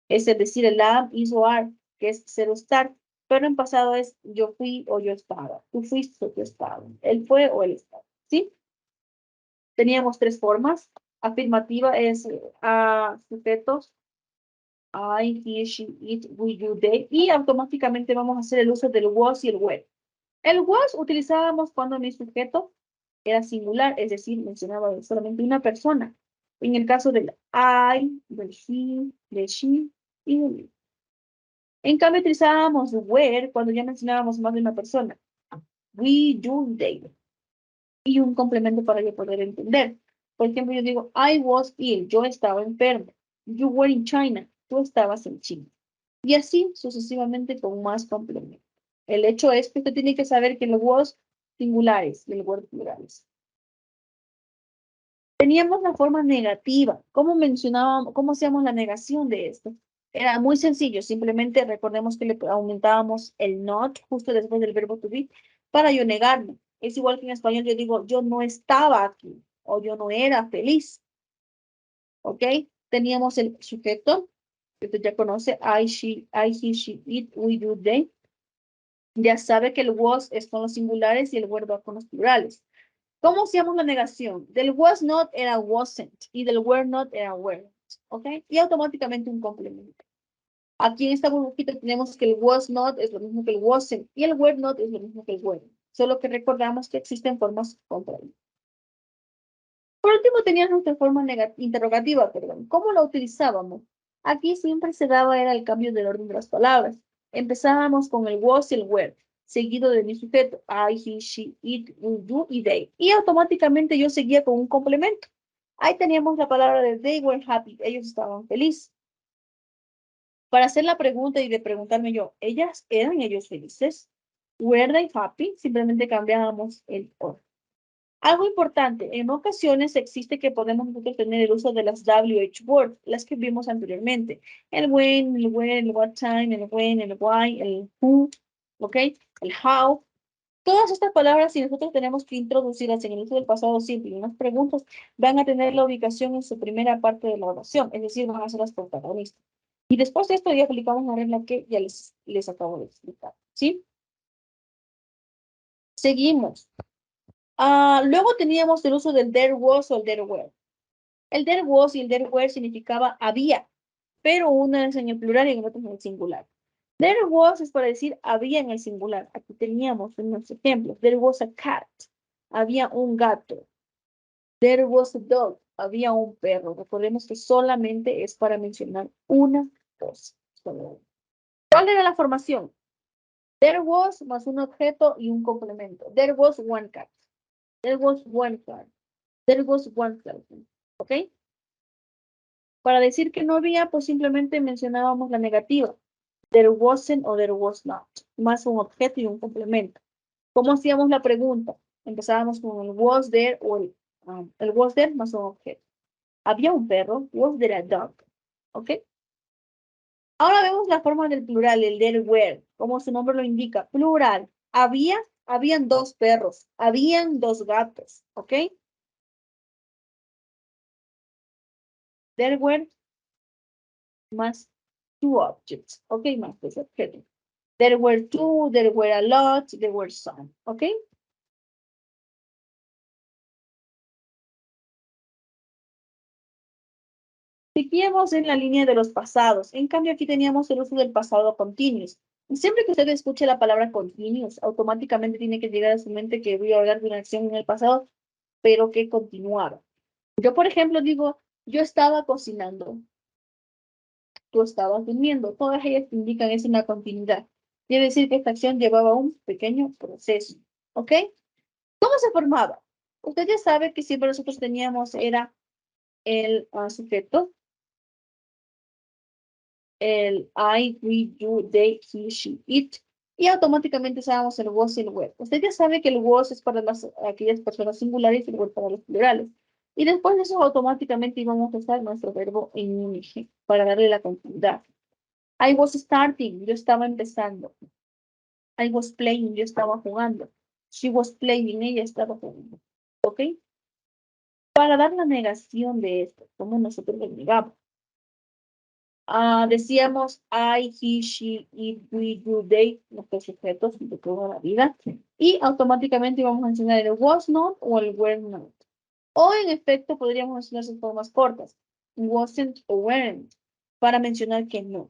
Es decir, el am, is o are, que es ser o estar. Pero en pasado es yo fui o yo estaba. Tú fuiste o tú estabas. Él fue o él estaba. ¿Sí? Teníamos tres formas. Afirmativa es sujetos. I, he, she, it, we, you, they. Y automáticamente vamos a hacer el uso del was y el were. El was utilizábamos cuando mi sujeto era singular, es decir, mencionaba solamente una persona. En el caso del I, del he, del she y del it. En cambio, utilizábamos were cuando ya mencionábamos más de una persona. We, you, they. Y un complemento para yo poder entender. Por ejemplo, yo digo, I was ill, yo estaba enfermo. You were in China, tú estabas en China. Y así sucesivamente con más complementos. El hecho es que usted tiene que saber que los was singulares y el word plurales. Teníamos la forma negativa. ¿Cómo mencionábamos, cómo hacíamos la negación de esto? Era muy sencillo, simplemente recordemos que le aumentábamos el not justo después del verbo to be para yo negarme. Es igual que en español yo digo, yo no estaba aquí o yo no era feliz. ¿Ok? Teníamos el sujeto, que usted ya conoce, I, he, she, it, we, you, they. Ya sabe que el was es con los singulares y el were con los plurales. ¿Cómo hacíamos la negación? Del was not era wasn't y del were not era weren't. ¿Ok? Y automáticamente un complemento. Aquí en esta burbujita tenemos que el was not es lo mismo que el wasn't y el were not es lo mismo que el were. Solo que recordamos que existen formas contrarias. Por último, teníamos nuestra forma interrogativa, perdón. ¿Cómo la utilizábamos? Aquí siempre se daba era el cambio del orden de las palabras. Empezábamos con el was y el were, seguido de mi sujeto, I, he, she, it, we, you y they. Y automáticamente yo seguía con un complemento. Ahí teníamos la palabra de they were happy, ellos estaban felices. Para hacer la pregunta y de preguntarme yo, ¿eran ellos felices? ¿Were they happy? Simplemente cambiábamos el orden. Algo importante, en ocasiones existe que podemos nosotros tener el uso de las WH words, las que vimos anteriormente. El when, el where, el what time, el when, el why, el who, ¿ok? El how. Todas estas palabras, si nosotros tenemos que introducirlas en el uso del pasado simple y en las preguntas, van a tener la ubicación en su primera parte de la oración, es decir, van a ser las protagonistas. Y después de esto ya aplicamos la regla que ya les acabo de explicar, ¿sí? Seguimos. Luego teníamos el uso del there was o el there were. El there was y el there were significaba había, pero una es en el plural y en otro en el singular. There was es para decir había en el singular. Aquí teníamos unos ejemplos. There was a cat. Había un gato. There was a dog. Había un perro. Recordemos que solamente es para mencionar una cosa. ¿Cuál era la formación? There was más un objeto y un complemento. There was one cat. There was one car. There was one person. ¿Ok? Para decir que no había, pues simplemente mencionábamos la negativa. There wasn't o there was not. Más un objeto y un complemento. ¿Cómo hacíamos la pregunta? Empezábamos con el was there o el was there más un objeto. Había un perro. Was there a dog? ¿Ok? Ahora vemos la forma del plural, el there were, como su nombre lo indica, plural. Habían dos perros, habían dos gatos, ¿ok? There were más two objects, ¿ok? Más dos objetos. There were two, there were a lot, there were some, ¿ok? Seguimos en la línea de los pasados. En cambio, aquí teníamos el uso del pasado continuous. Y siempre que usted escuche la palabra continuous, automáticamente tiene que llegar a su mente que voy a hablar de una acción en el pasado, pero que continuaba. Yo, por ejemplo, digo, yo estaba cocinando, tú estabas durmiendo. Todas ellas indican es una continuidad. Quiere decir que esta acción llevaba un pequeño proceso. ¿Ok? ¿Cómo se formaba? Usted ya sabe que siempre nosotros teníamos, era el sujeto, el I, we, you, they, he, she, it, y automáticamente usábamos el was y el were. Usted ya sabe que el was es para aquellas personas singulares y el were para los plurales. Y después de eso automáticamente íbamos a usar nuestro verbo en ing para darle la continuidad. I was starting, yo estaba empezando. I was playing, yo estaba jugando. She was playing, ella estaba jugando. ¿Ok? Para dar la negación de esto, como nosotros lo negamos. Decíamos I, he, she, it, we, you, they, nuestros sujetos de toda la vida. Y automáticamente íbamos a enseñar el was not o el were not. O en efecto podríamos mencionar sus formas cortas. Wasn't o weren't. Para mencionar que no.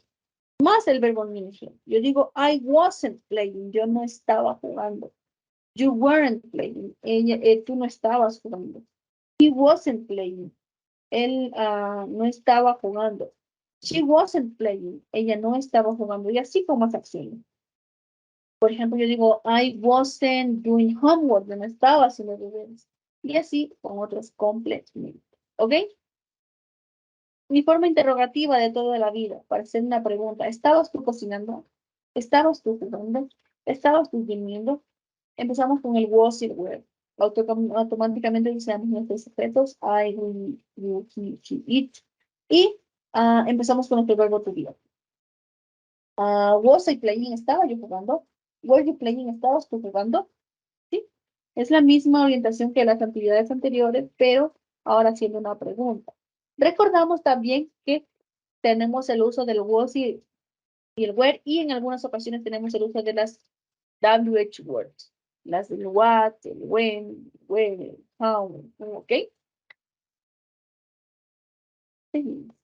Más el verbo ing. Yo digo, I wasn't playing. Yo no estaba jugando. You weren't playing. Tú no estabas jugando. He wasn't playing. Él no estaba jugando. She wasn't playing. Ella no estaba jugando. Y así con más acciones. Por ejemplo, yo digo, I wasn't doing homework. Yo no estaba haciendo deberes. Y así con otros completamente. ¿Ok? Mi forma interrogativa de toda la vida, para hacer una pregunta. ¿Estabas tú cocinando? ¿Estabas tú jugando? ¿Estabas tú durmiendo? Empezamos con el was y el were. Automáticamente usamos nuestros objetos, I, we, you, he, she, it. Y empezamos con nuestro verbo to be. Was I playing? ¿Estaba yo jugando? Were you playing? ¿Estabas tú jugando? ¿Sí? Es la misma orientación que las actividades anteriores, pero ahora haciendo una pregunta. Recordamos también que tenemos el uso del was y el where, y en algunas ocasiones tenemos el uso de las WH words, las del what, el when, where, el how, ¿ok? Seguimos.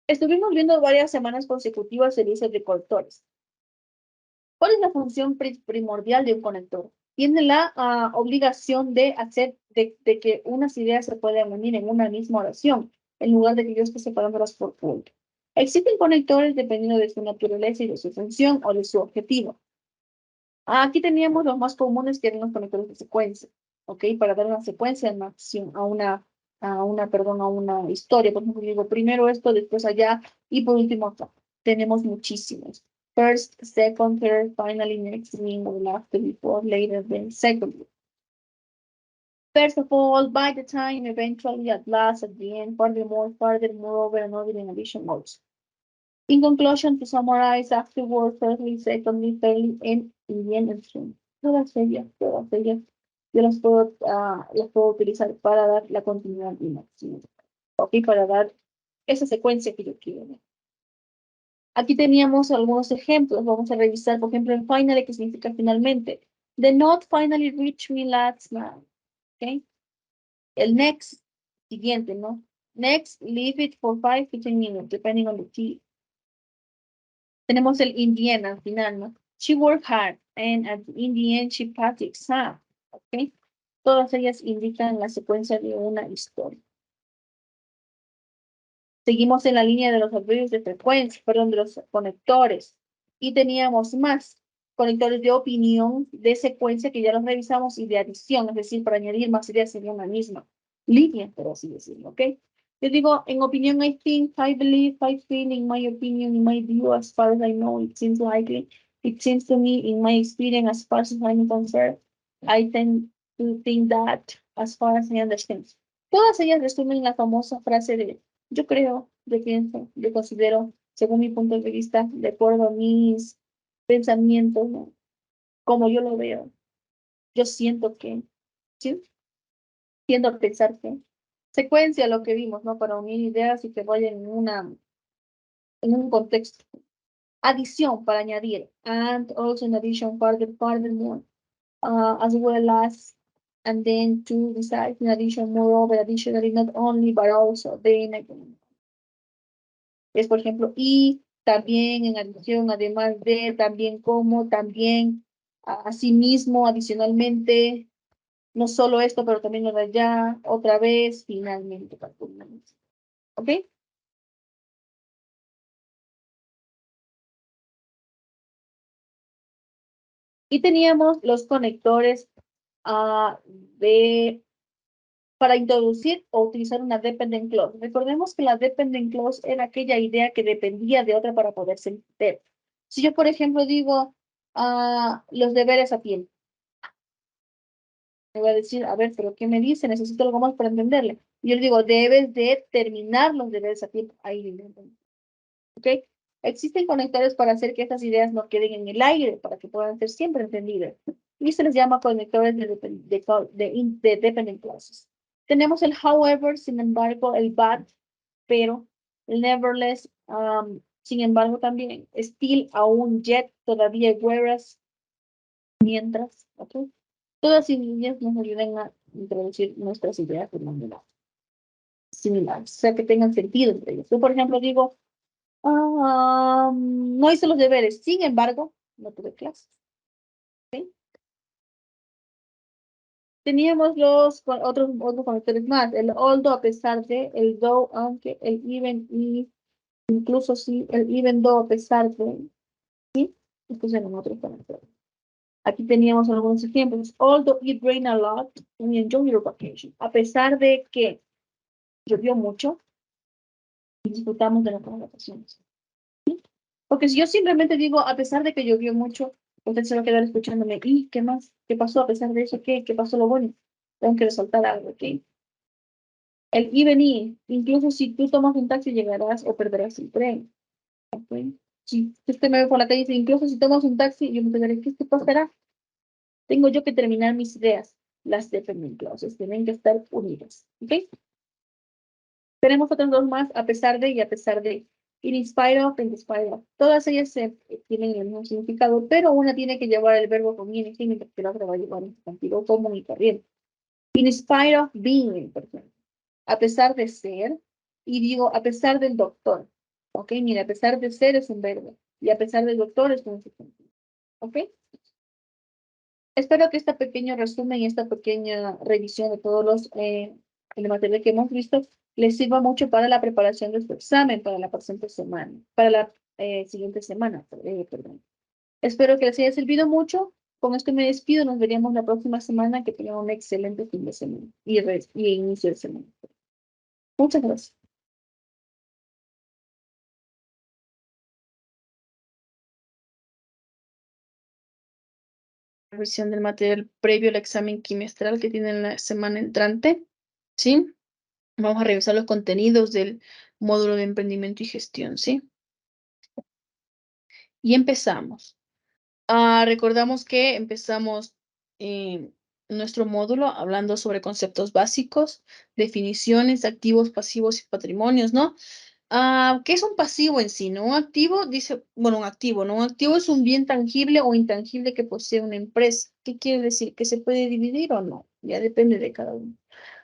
Estuvimos viendo varias semanas consecutivas el uso de conectores. ¿Cuál es la función primordial de un conector? Tiene la obligación de hacer de que unas ideas se puedan unir en una misma oración, en lugar de que yo esté separándolas por punto. Existen conectores dependiendo de su naturaleza y de su función o de su objetivo. Aquí teníamos los más comunes que eran los conectores de secuencia, ¿ok? Para dar una secuencia en acción, a una historia. Por ejemplo, digo primero esto, después allá y por último acá. Tenemos muchísimos. First, second, third, finally, next, meanwhile, after, before, later, then, second. First of all, by the time, eventually, at last, at the end, furthermore, further, moreover, and other in addition also. In conclusion, to summarize, afterward, thirdly, secondly, thirdly, and in the end, and soon. Todas ellas, yo las puedo utilizar para dar la continuidad de una acción. Ok, para dar esa secuencia que yo quiero. Aquí teníamos algunos ejemplos. Vamos a revisar, por ejemplo, el finally, que significa finalmente. The note finally reached me last night. Okay. El next, siguiente, ¿no? Next, leave it for 5 to 10 minutes, depending on the key. Tenemos el in the end, al final, ¿no? She worked hard, and in the end, she passed the exam. Okay. Todas ellas indican la secuencia de una historia. Seguimos en la línea de los adverbios de frecuencia, perdón, de los conectores. Y teníamos más conectores de opinión, de secuencia, que ya los revisamos, y de adición, es decir, para añadir más ideas sería una misma línea, por así decirlo, ¿ok? Yo digo, en opinión, I think, I believe, I feel, in my opinion, in my view, as far as I know, it seems likely, it seems to me, in my experience, as far as I'm concerned, I tend to think that, as far as I understand. Todas ellas resumen la famosa frase de yo creo, yo pienso, yo considero, según mi punto de vista, de acuerdo a mis pensamientos, ¿no? Como yo lo veo. Yo siento que, ¿sí? Tiendo a pensar que. Secuencia lo que vimos, ¿no? Para unir ideas y que vayan en un contexto. Adición para añadir. And also in addition, furthermore. As well as, and then to decide in addition, moreover, additionally, not only, but also, then again. Es, por ejemplo, y también en adición, además de, también como, también, asimismo, adicionalmente, no solo esto, pero también lo de allá, otra vez, finalmente, para culminar. ¿Ok? Y teníamos los conectores para introducir o utilizar una dependent clause. Recordemos que la dependent clause era aquella idea que dependía de otra para poderse entender. Si yo, por ejemplo, digo los deberes a tiempo, me va a decir, a ver, pero ¿qué me dice? Necesito algo más para entenderle. Y yo le digo, debes de terminar los deberes a tiempo. Ahí, ¿ok? Existen conectores para hacer que estas ideas no queden en el aire, para que puedan ser siempre entendidas. Y se les llama conectores de dependent clauses. Tenemos el however, sin embargo, el but, pero, el nevertheless, sin embargo, también, still, aún, yet, todavía, whereas, mientras, ¿ok? Todas ellas nos ayudan a introducir nuestras ideas de manera similar, o sea, que tengan sentido entre ellas. Yo, por ejemplo, digo, no hice los deberes, sin embargo, no tuve clases. ¿Sí? Teníamos otros conectores más, el although a pesar de, el though aunque, el even y incluso sí, el even though a pesar de, ¿sí? Estos eran otros conectores. Aquí teníamos algunos ejemplos. Although it rained a lot, we enjoy your vacation. A pesar de que llovió mucho, disfrutamos de nuestras vacaciones. ¿Sí? Porque si yo simplemente digo, a pesar de que llovió mucho, usted se va a quedar escuchándome, ¿y qué más? ¿Qué pasó a pesar de eso? ¿Qué pasó lo bueno? Tengo que resaltar algo, ¿ok? El even y, incluso si tú tomas un taxi, llegarás o perderás el tren. ¿Okay? Si usted me ve por la calle y dice, incluso si tomas un taxi, yo me pensaré, ¿qué te pasará? Tengo yo que terminar mis ideas. Las dependent clauses tienen que estar unidas. ¿Ok? Tenemos otros dos más, a pesar de y a pesar de. In spite of, in spite of. Todas ellas tienen el mismo significado, pero una tiene que llevar el verbo con ing, mientras que la otra va a llevar un sustantivo común y corriente. In spite of being, por ejemplo. A pesar de ser, y digo, a pesar del doctor. ¿Ok? Mira, a pesar de ser es un verbo, y a pesar del doctor es un sustantivo. ¿Ok? Espero que este pequeño resumen y esta pequeña revisión de todos los el material que hemos visto les sirva mucho para la preparación de su examen para la presente semana, para la siguiente semana, perdón. Espero que les haya servido mucho. Con esto me despido. Nos veríamos la próxima semana. Que tengan un excelente fin de semana y inicio de semana. Muchas gracias. Revisión del material previo al examen quimestral que tienen la semana entrante. ¿Sí? Vamos a revisar los contenidos del módulo de emprendimiento y gestión, ¿sí? Y empezamos. Recordamos que empezamos nuestro módulo hablando sobre conceptos básicos, definiciones, activos, pasivos y patrimonios, ¿no? ¿Qué es un pasivo en sí? ¿No? Un activo dice, bueno, un activo, ¿no? Un activo es un bien tangible o intangible que posee una empresa. ¿Qué quiere decir? ¿Que se puede dividir o no? Ya depende de cada uno.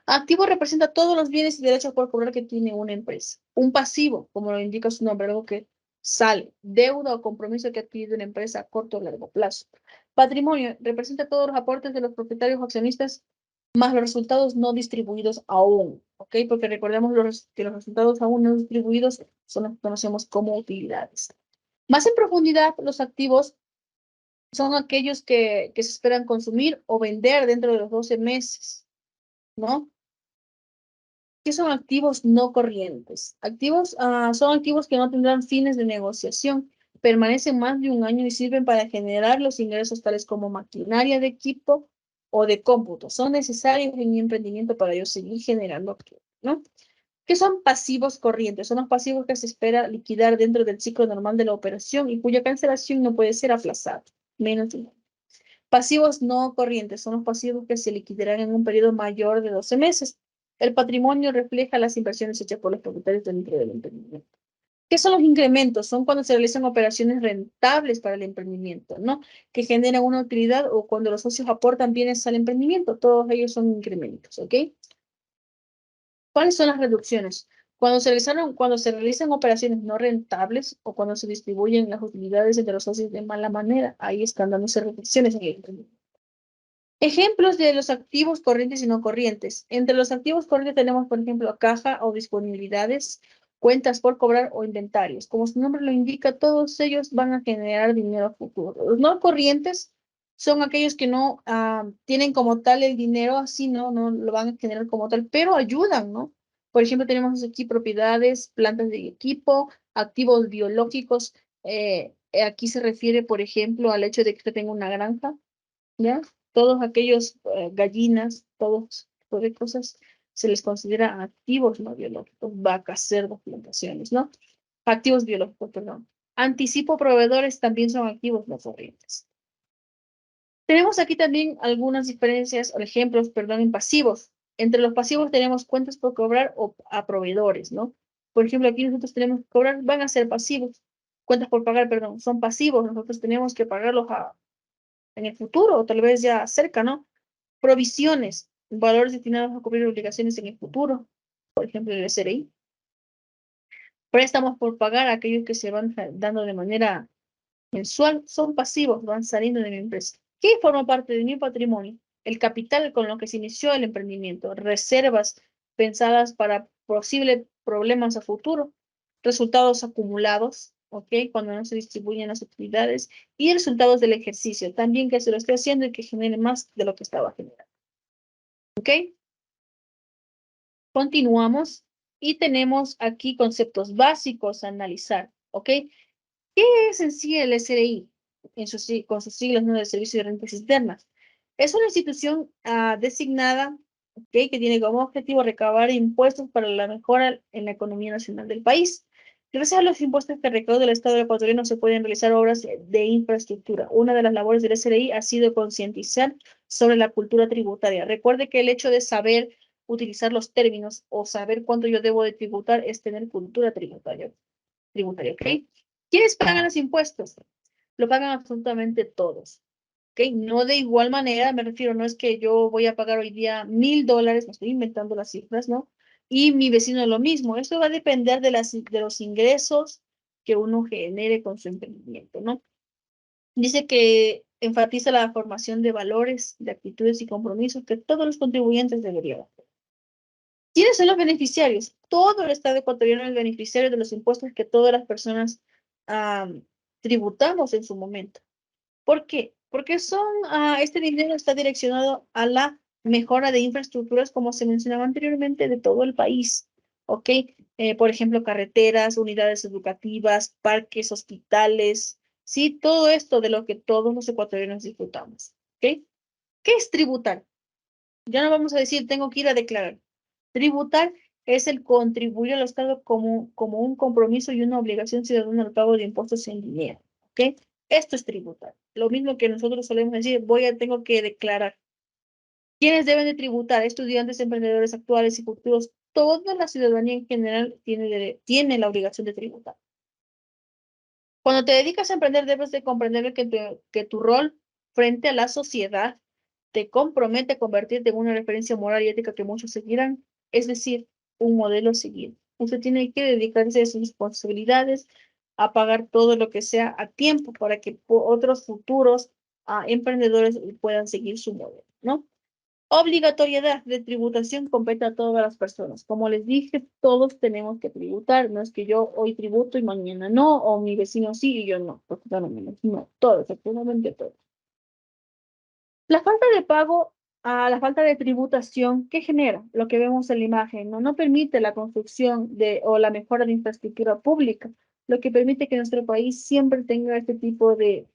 Activo representa todos los bienes y derechos por cobrar que tiene una empresa. Un pasivo, como lo indica su nombre, algo que sale, deuda o compromiso que ha adquirido una empresa a corto o largo plazo. Patrimonio representa todos los aportes de los propietarios o accionistas más los resultados no distribuidos aún, ¿ok? Porque recordemos que los resultados aún no distribuidos son los que conocemos como utilidades. Más en profundidad, los activos son aquellos que se esperan consumir o vender dentro de los 12 meses, ¿no? ¿Qué son activos no corrientes? Activos son activos que no tendrán fines de negociación, permanecen más de un año y sirven para generar los ingresos tales como maquinaria de equipo, o de cómputo son necesarios en mi emprendimiento para yo seguir generando activos, ¿no? ¿Qué son pasivos corrientes? Son los pasivos que se espera liquidar dentro del ciclo normal de la operación y cuya cancelación no puede ser aplazada, menos de un año. Pasivos no corrientes son los pasivos que se liquidarán en un periodo mayor de 12 meses. El patrimonio refleja las inversiones hechas por los propietarios dentro del emprendimiento. ¿Qué son los incrementos? Son cuando se realizan operaciones rentables para el emprendimiento, ¿no? Que generan una utilidad o cuando los socios aportan bienes al emprendimiento. Todos ellos son incrementos, ¿ok? ¿Cuáles son las reducciones? Cuando se realizan operaciones no rentables o cuando se distribuyen las utilidades entre los socios de mala manera, ahí están dándose reducciones en el emprendimiento. Ejemplos de los activos corrientes y no corrientes. Entre los activos corrientes tenemos, por ejemplo, caja o disponibilidades, cuentas por cobrar o inventarios. Como su nombre lo indica, todos ellos van a generar dinero a futuro. Los no corrientes son aquellos que no tienen como tal el dinero, así no lo van a generar como tal, pero ayudan, ¿no? Por ejemplo, tenemos aquí propiedades, plantas de equipo, activos biológicos. Aquí se refiere, por ejemplo, al hecho de que usted tenga una granja, ¿ya? Todos aquellos gallinas, todos tipo de cosas, se les considera activos no biológicos, vacas, cerdos, plantaciones, ¿no? Activos biológicos, perdón. Anticipo proveedores también son activos no corrientes. Tenemos aquí también algunas diferencias o ejemplos, perdón, en pasivos. Entre los pasivos tenemos cuentas por cobrar o a proveedores, ¿no? Por ejemplo, aquí nosotros tenemos que cobrar, van a ser pasivos. Cuentas por pagar, perdón, son pasivos. Nosotros tenemos que pagarlos en el futuro o tal vez ya cerca, ¿no? Provisiones, valores destinados a cubrir obligaciones en el futuro, por ejemplo, el SRI. Préstamos por pagar, aquellos que se van dando de manera mensual, son pasivos, van saliendo de mi empresa. ¿Qué forma parte de mi patrimonio? El capital con lo que se inició el emprendimiento, reservas pensadas para posibles problemas a futuro, resultados acumulados, ¿ok? Cuando no se distribuyen las utilidades y resultados del ejercicio, también que se lo esté haciendo y que genere más de lo que estaba generando, ¿ok? Continuamos y tenemos aquí conceptos básicos a analizar, ¿ok? ¿Qué es en sí el SRI? Con sus siglas, ¿no? De Servicio de Rentas Internas. Es una institución designada, ¿ok? Que tiene como objetivo recabar impuestos para la mejora en la economía nacional del país. Gracias a los impuestos que recauda el Estado ecuatoriano se pueden realizar obras de infraestructura. Una de las labores del SRI ha sido concientizar sobre la cultura tributaria. Recuerde que el hecho de saber utilizar los términos o saber cuánto yo debo de tributar es tener cultura tributaria, ¿ok? ¿Quiénes pagan los impuestos? Lo pagan absolutamente todos, ¿ok? No de igual manera, me refiero, no es que yo voy a pagar hoy día $1,000, me estoy inventando las cifras, ¿no? Y mi vecino lo mismo. Esto va a depender de los ingresos que uno genere con su emprendimiento, ¿no? Dice que enfatiza la formación de valores, de actitudes y compromisos que todos los contribuyentes deberían hacer. ¿Quiénes son los beneficiarios? Todo el Estado ecuatoriano es beneficiario de los impuestos que todas las personas tributamos en su momento. ¿Por qué? Porque este dinero está direccionado a la mejora de infraestructuras, como se mencionaba anteriormente, de todo el país. ¿Ok? Por ejemplo, carreteras, unidades educativas, parques, hospitales, ¿sí? Todo esto de lo que todos los ecuatorianos disfrutamos. ¿Ok? ¿Qué es tributar? Ya no vamos a decir, tengo que ir a declarar. Tributar es el contribuir al Estado como un compromiso y una obligación ciudadana al pago de impuestos en dinero. ¿Ok? Esto es tributar. Lo mismo que nosotros solemos decir, tengo que declarar. ¿Quiénes deben de tributar? Estudiantes, emprendedores actuales y futuros. Toda la ciudadanía en general tiene la obligación de tributar. Cuando te dedicas a emprender, debes de comprender que tu rol frente a la sociedad te compromete a convertirte en una referencia moral y ética que muchos seguirán, es decir, un modelo a seguir. Usted tiene que dedicarse a sus responsabilidades, a pagar todo lo que sea a tiempo para que otros futuros emprendedores puedan seguir su modelo, ¿no? Obligatoriedad de tributación compete a todas las personas. Como les dije, todos tenemos que tributar. No es que yo hoy tributo y mañana no, o mi vecino sí y yo no. Porque no, todos, absolutamente todos. La falta de pago, la falta de tributación, ¿qué genera? Lo que vemos en la imagen, no permite la construcción o la mejora de infraestructura pública, lo que permite que nuestro país siempre tenga este tipo de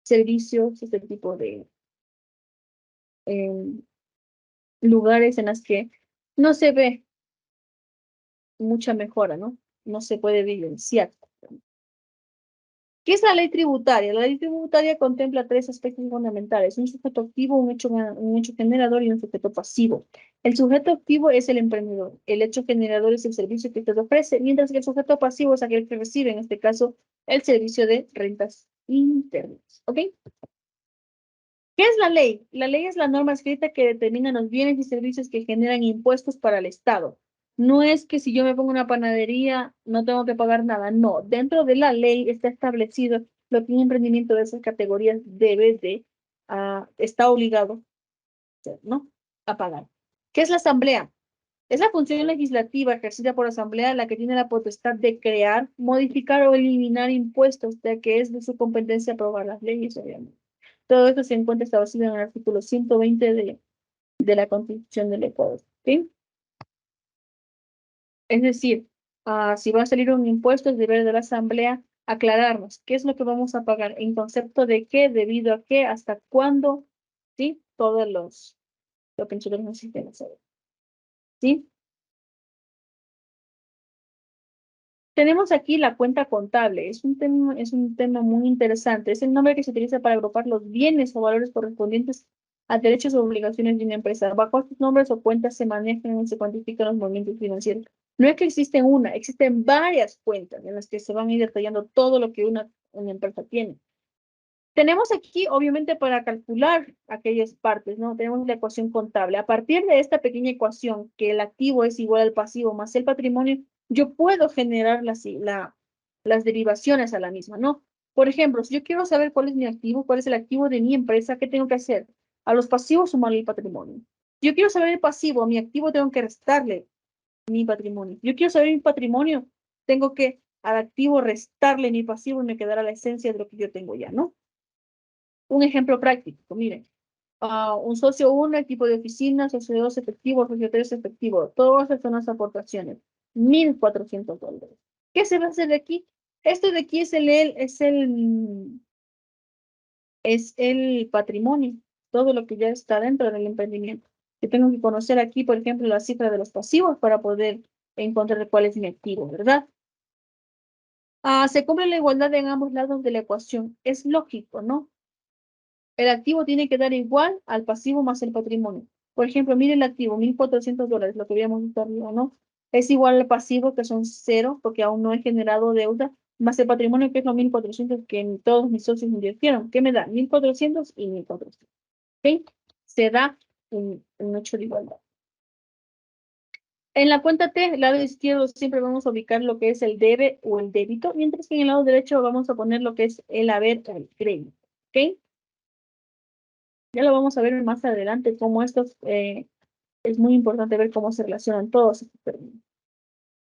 servicios, este tipo de lugares en los que no se ve mucha mejora, ¿no? No se puede vivenciar. ¿Qué es la ley tributaria? La ley tributaria contempla tres aspectos fundamentales: un sujeto activo, un hecho generador y un sujeto pasivo. El sujeto activo es el emprendedor, el hecho generador es el servicio que usted ofrece, mientras que el sujeto pasivo es aquel que recibe, en este caso, el servicio de rentas internas. ¿Ok? ¿Qué es la ley? La ley es la norma escrita que determina los bienes y servicios que generan impuestos para el Estado. No es que si yo me pongo una panadería no tengo que pagar nada. No, dentro de la ley está establecido lo que un emprendimiento de esas categorías debe de, está obligado, ¿no?, a pagar. ¿Qué es la asamblea? Es la función legislativa ejercida por la asamblea la que tiene la potestad de crear, modificar o eliminar impuestos, ya que es de su competencia aprobar las leyes, obviamente. Todo esto se encuentra establecido en el artículo 120 de la Constitución del Ecuador. ¿Sí? Es decir, si va a salir un impuesto, es deber de la Asamblea aclararnos qué es lo que vamos a pagar, en concepto de qué, debido a qué, hasta cuándo, ¿sí? Todos lo que nosotros necesitamos saber. ¿Sí? Tenemos aquí la cuenta contable. Es un tema muy interesante. Es el nombre que se utiliza para agrupar los bienes o valores correspondientes a derechos o obligaciones de una empresa. Bajo estos nombres o cuentas se manejan y se cuantifican los movimientos financieros. No es que existe una, existen varias cuentas en las que se van a ir detallando todo lo que una empresa tiene. Tenemos aquí, obviamente, para calcular aquellas partes, ¿no? Tenemos la ecuación contable. A partir de esta pequeña ecuación, que el activo es igual al pasivo más el patrimonio, yo puedo generar las derivaciones a la misma, ¿no? Por ejemplo, si yo quiero saber cuál es mi activo, cuál es el activo de mi empresa, ¿qué tengo que hacer? A los pasivos sumarle el patrimonio. Si yo quiero saber el pasivo, a mi activo tengo que restarle mi patrimonio. Yo quiero saber mi patrimonio, tengo que al activo restarle mi pasivo y me quedará la esencia de lo que yo tengo ya, ¿no? Un ejemplo práctico, miren, un socio 1, equipo de oficina, socio 2 efectivo, socio 3 efectivo, todas estas son las aportaciones, $1,400. ¿Qué se va a hacer de aquí? Esto de aquí es el patrimonio, todo lo que ya está dentro del emprendimiento. Yo tengo que conocer aquí, por ejemplo, la cifra de los pasivos para poder encontrar cuál es mi activo, ¿verdad? Se cumple la igualdad en ambos lados de la ecuación. Es lógico, ¿no? El activo tiene que dar igual al pasivo más el patrimonio. Por ejemplo, mire el activo, $1,400, lo que habíamos visto arriba, ¿no? Es igual al pasivo, que son 0, porque aún no he generado deuda, más el patrimonio, que es los 1,400 que todos mis socios invirtieron. ¿Qué me da? 1,400 y 1,400. ¿Ok? Se da un hecho de igualdad. En la cuenta T, el lado izquierdo siempre vamos a ubicar lo que es el debe o el débito, mientras que en el lado derecho vamos a poner lo que es el haber o el crédito. ¿Ok? Ya lo vamos a ver más adelante, cómo estos, es muy importante ver cómo se relacionan todos estos términos.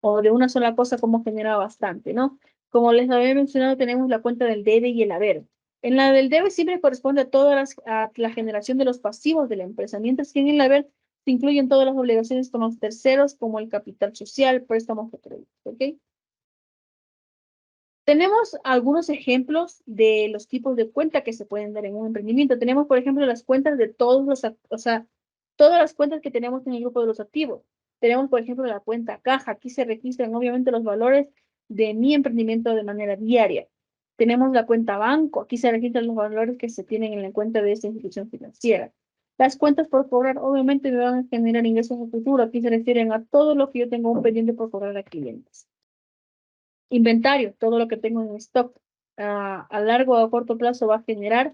O de una sola cosa, cómo genera bastante, ¿no? Como les había mencionado, tenemos la cuenta del debe y el haber. En la del debe siempre corresponde a a la generación de los pasivos de la empresa, mientras que en el haber se incluyen todas las obligaciones con los terceros, como el capital social, préstamos de crédito, ¿ok? Tenemos algunos ejemplos de los tipos de cuenta que se pueden dar en un emprendimiento. Tenemos, por ejemplo, las cuentas de todos los, o sea, todas las cuentas que tenemos en el grupo de los activos. Tenemos, por ejemplo, la cuenta caja. Aquí se registran, obviamente, los valores de mi emprendimiento de manera diaria. Tenemos la cuenta banco. Aquí se registran los valores que se tienen en la cuenta de esta institución financiera. Las cuentas por cobrar, obviamente, me van a generar ingresos a futuro. Aquí se refieren a todo lo que yo tengo un pendiente por cobrar a clientes. Inventario, todo lo que tengo en stock, a largo o a corto plazo va a generar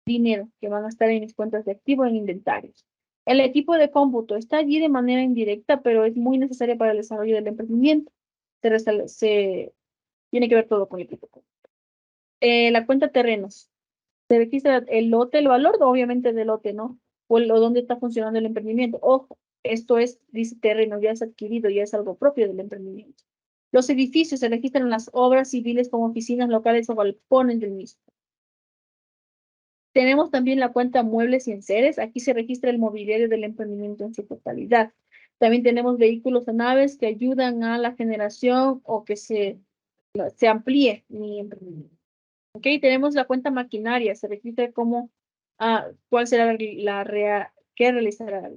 dinero que van a estar en mis cuentas de activo en inventarios. El equipo de cómputo está allí de manera indirecta, pero es muy necesario para el desarrollo del emprendimiento. Se tiene que ver todo con el equipo. La cuenta terrenos. Se registra el lote, el valor obviamente del lote, ¿no? O dónde está funcionando el emprendimiento. Ojo, esto es, dice terreno, ya es adquirido, ya es algo propio del emprendimiento. Los edificios se registran las obras civiles como oficinas locales o galpones del mismo. Tenemos también la cuenta muebles y enseres. Aquí se registra el mobiliario del emprendimiento en su totalidad. También tenemos vehículos o naves que ayudan a la generación o que se amplíe mi emprendimiento. Ok, tenemos la cuenta maquinaria. Se registra como cuál será que realizará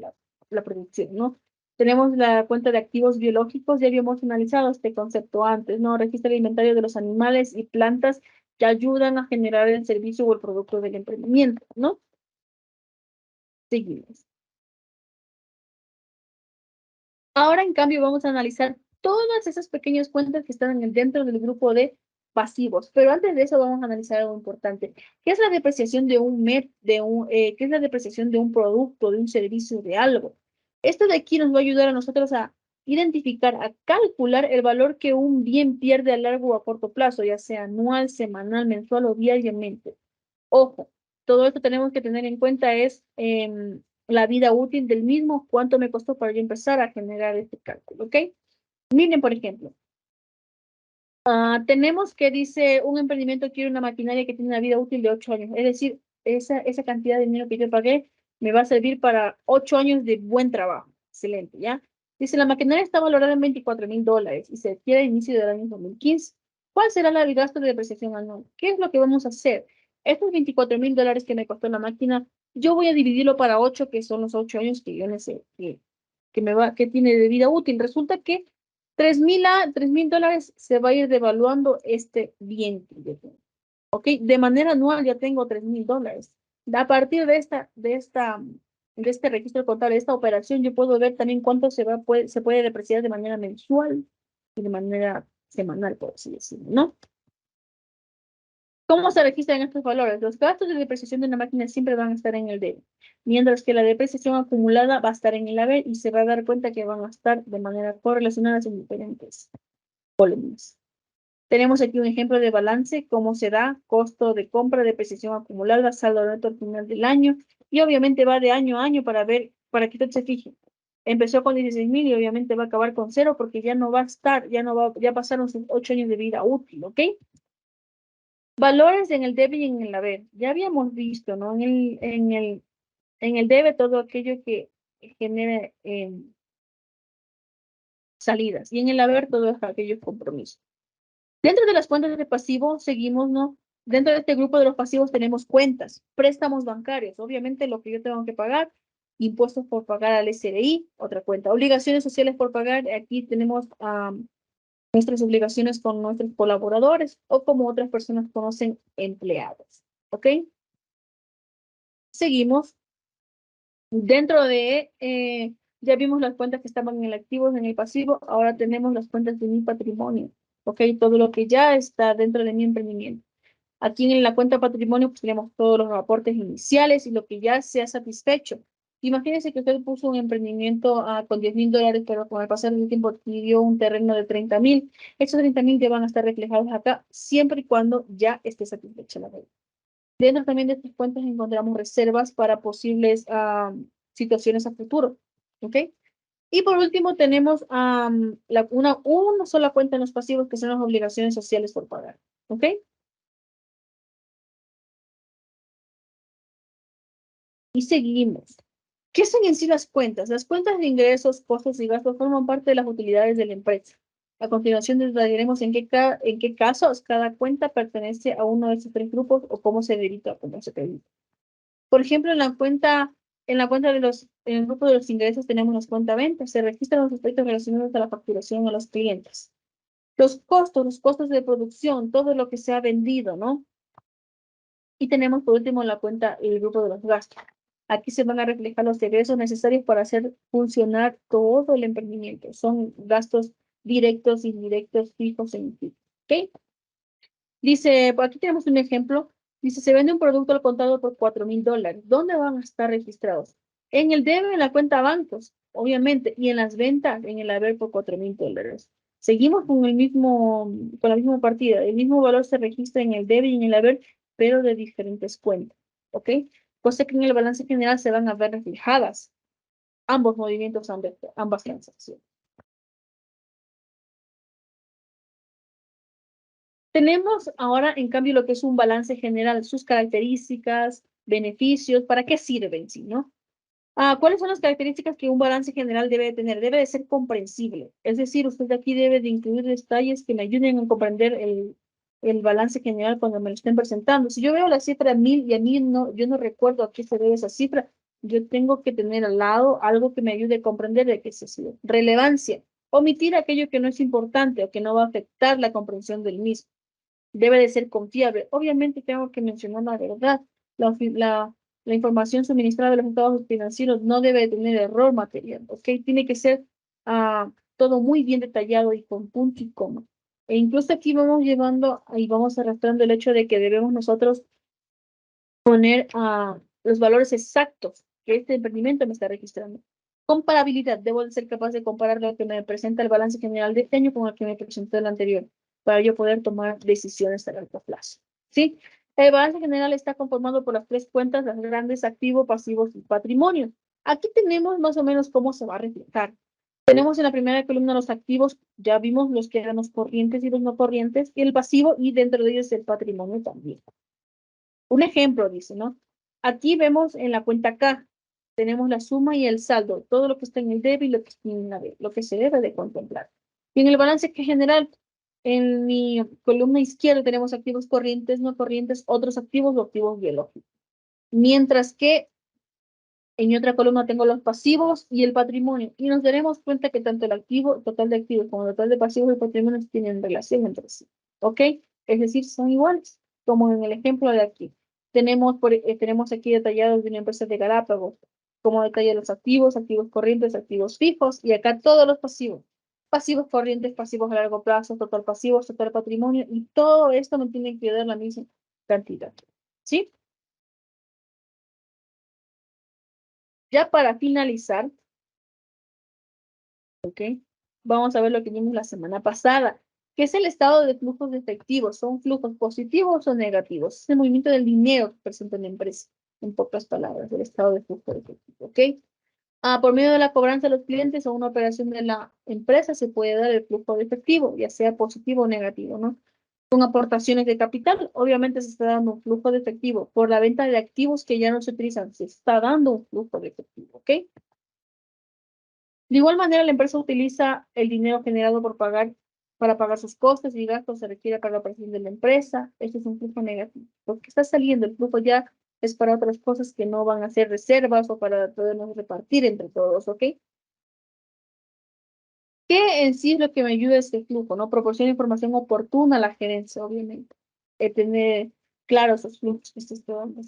la producción, ¿no? Tenemos la cuenta de activos biológicos, ya habíamos analizado este concepto antes, ¿no? Registra el inventario de los animales y plantas que ayudan a generar el servicio o el producto del emprendimiento, ¿no? Seguimos. Ahora, en cambio, vamos a analizar todas esas pequeñas cuentas que están dentro del grupo de pasivos. Pero antes de eso vamos a analizar algo importante. ¿Qué es la depreciación de qué es la depreciación de un producto, de un servicio, de algo? Esto de aquí nos va a ayudar a nosotros a identificar, a calcular el valor que un bien pierde a largo o a corto plazo, ya sea anual, semanal, mensual o diariamente. Ojo, todo esto tenemos que tener en cuenta es la vida útil del mismo, cuánto me costó para yo empezar a generar este cálculo, ¿ok? Miren, por ejemplo, tenemos que dice un emprendimiento quiere una maquinaria que tiene una vida útil de 8 años, es decir, esa cantidad de dinero que yo pagué me va a servir para 8 años de buen trabajo. Excelente, ¿ya? Dice, la maquinaria está valorada en $24,000 y se adquiere a inicio del año 2015. ¿Cuál será el gasto de depreciación anual? ¿Qué es lo que vamos a hacer? Estos $24,000 que me costó la máquina, yo voy a dividirlo para 8, que son los 8 años que yo necesito, que tiene de vida útil. Resulta que $3,000 se va a ir devaluando este bien que yo tengo. ¿Ok? De manera anual ya tengo $3,000. A partir de este registro contable, de esta operación, yo puedo ver también cuánto se puede depreciar de manera mensual y de manera semanal, por así decirlo, ¿no? ¿Cómo se registran estos valores? Los gastos de depreciación de una máquina siempre van a estar en el debe, mientras que la depreciación acumulada va a estar en el haber y se va a dar cuenta que van a estar de manera correlacionadas en diferentes columnas. Tenemos aquí un ejemplo de balance, cómo se da costo de compra, depreciación acumulada, saldo neto al final del año, y obviamente va de año a año para que usted se fije. Empezó con 16,000 y obviamente va a acabar con 0 porque ya no va a estar, ya pasaron sus 8 años de vida útil, ¿ok? Valores en el debe y en el haber. Ya habíamos visto, ¿no? En el debe todo aquello que genere salidas y en el haber todo aquello compromisos. Dentro de las cuentas de pasivo seguimos, ¿no? Dentro de este grupo de los pasivos tenemos cuentas, préstamos bancarios, obviamente lo que yo tengo que pagar, impuestos por pagar al SRI, otra cuenta, obligaciones sociales por pagar, aquí tenemos nuestras obligaciones con nuestros colaboradores o como otras personas conocen, empleados. ¿Ok? Seguimos. Dentro de, ya vimos las cuentas que estaban en el activo, en el pasivo, ahora tenemos las cuentas de mi patrimonio. ¿Ok? Todo lo que ya está dentro de mi emprendimiento. Aquí en la cuenta patrimonio pues tenemos todos los aportes iniciales y lo que ya se ha satisfecho. Imagínense que usted puso un emprendimiento con $10,000, pero con el pasar del tiempo adquirió un terreno de 30,000. Esos 30,000 ya van a estar reflejados acá siempre y cuando ya esté satisfecha la deuda. Dentro también de estas cuentas encontramos reservas para posibles situaciones a futuro. ¿Ok? Y por último tenemos una sola cuenta en los pasivos que son las obligaciones sociales por pagar. ¿Ok? Y seguimos. ¿Qué son en sí las cuentas? Las cuentas de ingresos, costos y gastos forman parte de las utilidades de la empresa. A continuación detallaremos en qué casos cada cuenta pertenece a uno de estos 3 grupos o cómo se debita o cómo se credita. Por ejemplo, en el grupo de los ingresos tenemos las cuentas ventas. Se registran los aspectos relacionados a la facturación a los clientes. Los costos de producción, todo lo que se ha vendido, ¿no? Y tenemos por último el grupo de los gastos. Aquí se van a reflejar los egresos necesarios para hacer funcionar todo el emprendimiento. Son gastos directos, indirectos, fijos e infijos. ¿Ok? Dice, aquí tenemos un ejemplo. Dice, se vende un producto al contado por $4,000. ¿Dónde van a estar registrados? En el debe, en la cuenta bancos, obviamente, y en las ventas, en el haber por $4,000. Seguimos con con la misma partida. El mismo valor se registra en el debe y en el haber, pero de diferentes cuentas. ¿Ok? Cosa que en el balance general se van a ver reflejadas ambos movimientos, ambas transacciones. Tenemos ahora, en cambio, lo que es un balance general, sus características, beneficios, ¿para qué sirven? ¿Sí, no? ¿Cuáles son las características que un balance general debe de tener? Debe de ser comprensible. Es decir, usted aquí debe de incluir detalles que me ayuden a comprender el balance general cuando me lo estén presentando. Si yo veo la cifra 1,000 y yo no recuerdo a qué se debe esa cifra, yo tengo que tener al lado algo que me ayude a comprender de qué se sido. Relevancia. Omitir aquello que no es importante o que no va a afectar la comprensión del mismo. Debe de ser confiable. Obviamente tengo que mencionar la verdad. La información suministrada de los estados financieros no debe tener error material, ¿ok? Tiene que ser todo muy bien detallado y con punto y coma. E incluso aquí vamos llevando y vamos arrastrando el hecho de que debemos nosotros poner los valores exactos que este emprendimiento me está registrando. Comparabilidad. Debo de ser capaz de comparar lo que me presenta el balance general de este año con el que me presentó el anterior, para yo poder tomar decisiones a largo plazo. ¿Sí? El balance general está conformado por las tres cuentas, las grandes, activos, pasivos y patrimonio. Aquí tenemos más o menos cómo se va a reflejar. Tenemos en la primera columna los activos, ya vimos los que eran los corrientes y los no corrientes, y el pasivo, y dentro de ellos el patrimonio también. Un ejemplo, dice, ¿no? Aquí vemos en la cuenta K, tenemos la suma y el saldo, todo lo que está en el debe y lo que está en la B, lo que se debe de contemplar. Y en el balance que general, en mi columna izquierda tenemos activos corrientes, no corrientes, otros activos o activos biológicos. Mientras que en mi otra columna tengo los pasivos y el patrimonio. Y nos daremos cuenta que tanto el activo, el total de activos, como el total de pasivos y patrimonio tienen relación entre sí. ¿Ok? Es decir, son iguales, como en el ejemplo de aquí. Tenemos aquí detallados de una empresa de Galápagos, como detalle los activos, activos corrientes, activos fijos, y acá todos los pasivos. Pasivos corrientes, pasivos a largo plazo, total pasivos, total patrimonio, y todo esto me tiene que dar la misma cantidad. ¿Sí? Ya para finalizar, ¿ok? Vamos a ver lo que vimos la semana pasada, que es el estado de flujos de efectivos. ¿Son flujos positivos o negativos? Es el movimiento del dinero que presenta una empresa, en pocas palabras, el estado de flujo de efectivo, ¿ok? Por medio de la cobranza de los clientes o una operación de la empresa se puede dar el flujo de efectivo, ya sea positivo o negativo, ¿no? Con aportaciones de capital, obviamente se está dando un flujo de efectivo. Por la venta de activos que ya no se utilizan, se está dando un flujo de efectivo, ¿ok? De igual manera, la empresa utiliza el dinero generado para pagar sus costes y gastos, se requiere para la operación de la empresa. Este es un flujo negativo. Lo que está saliendo, el flujo ya es para otras cosas que no van a ser reservas o para podernos repartir entre todos, ¿ok? ¿Qué en sí es lo que me ayuda a este flujo? ¿No? Proporciona información oportuna a la gerencia, obviamente. Tener claros esos flujos que estés dando.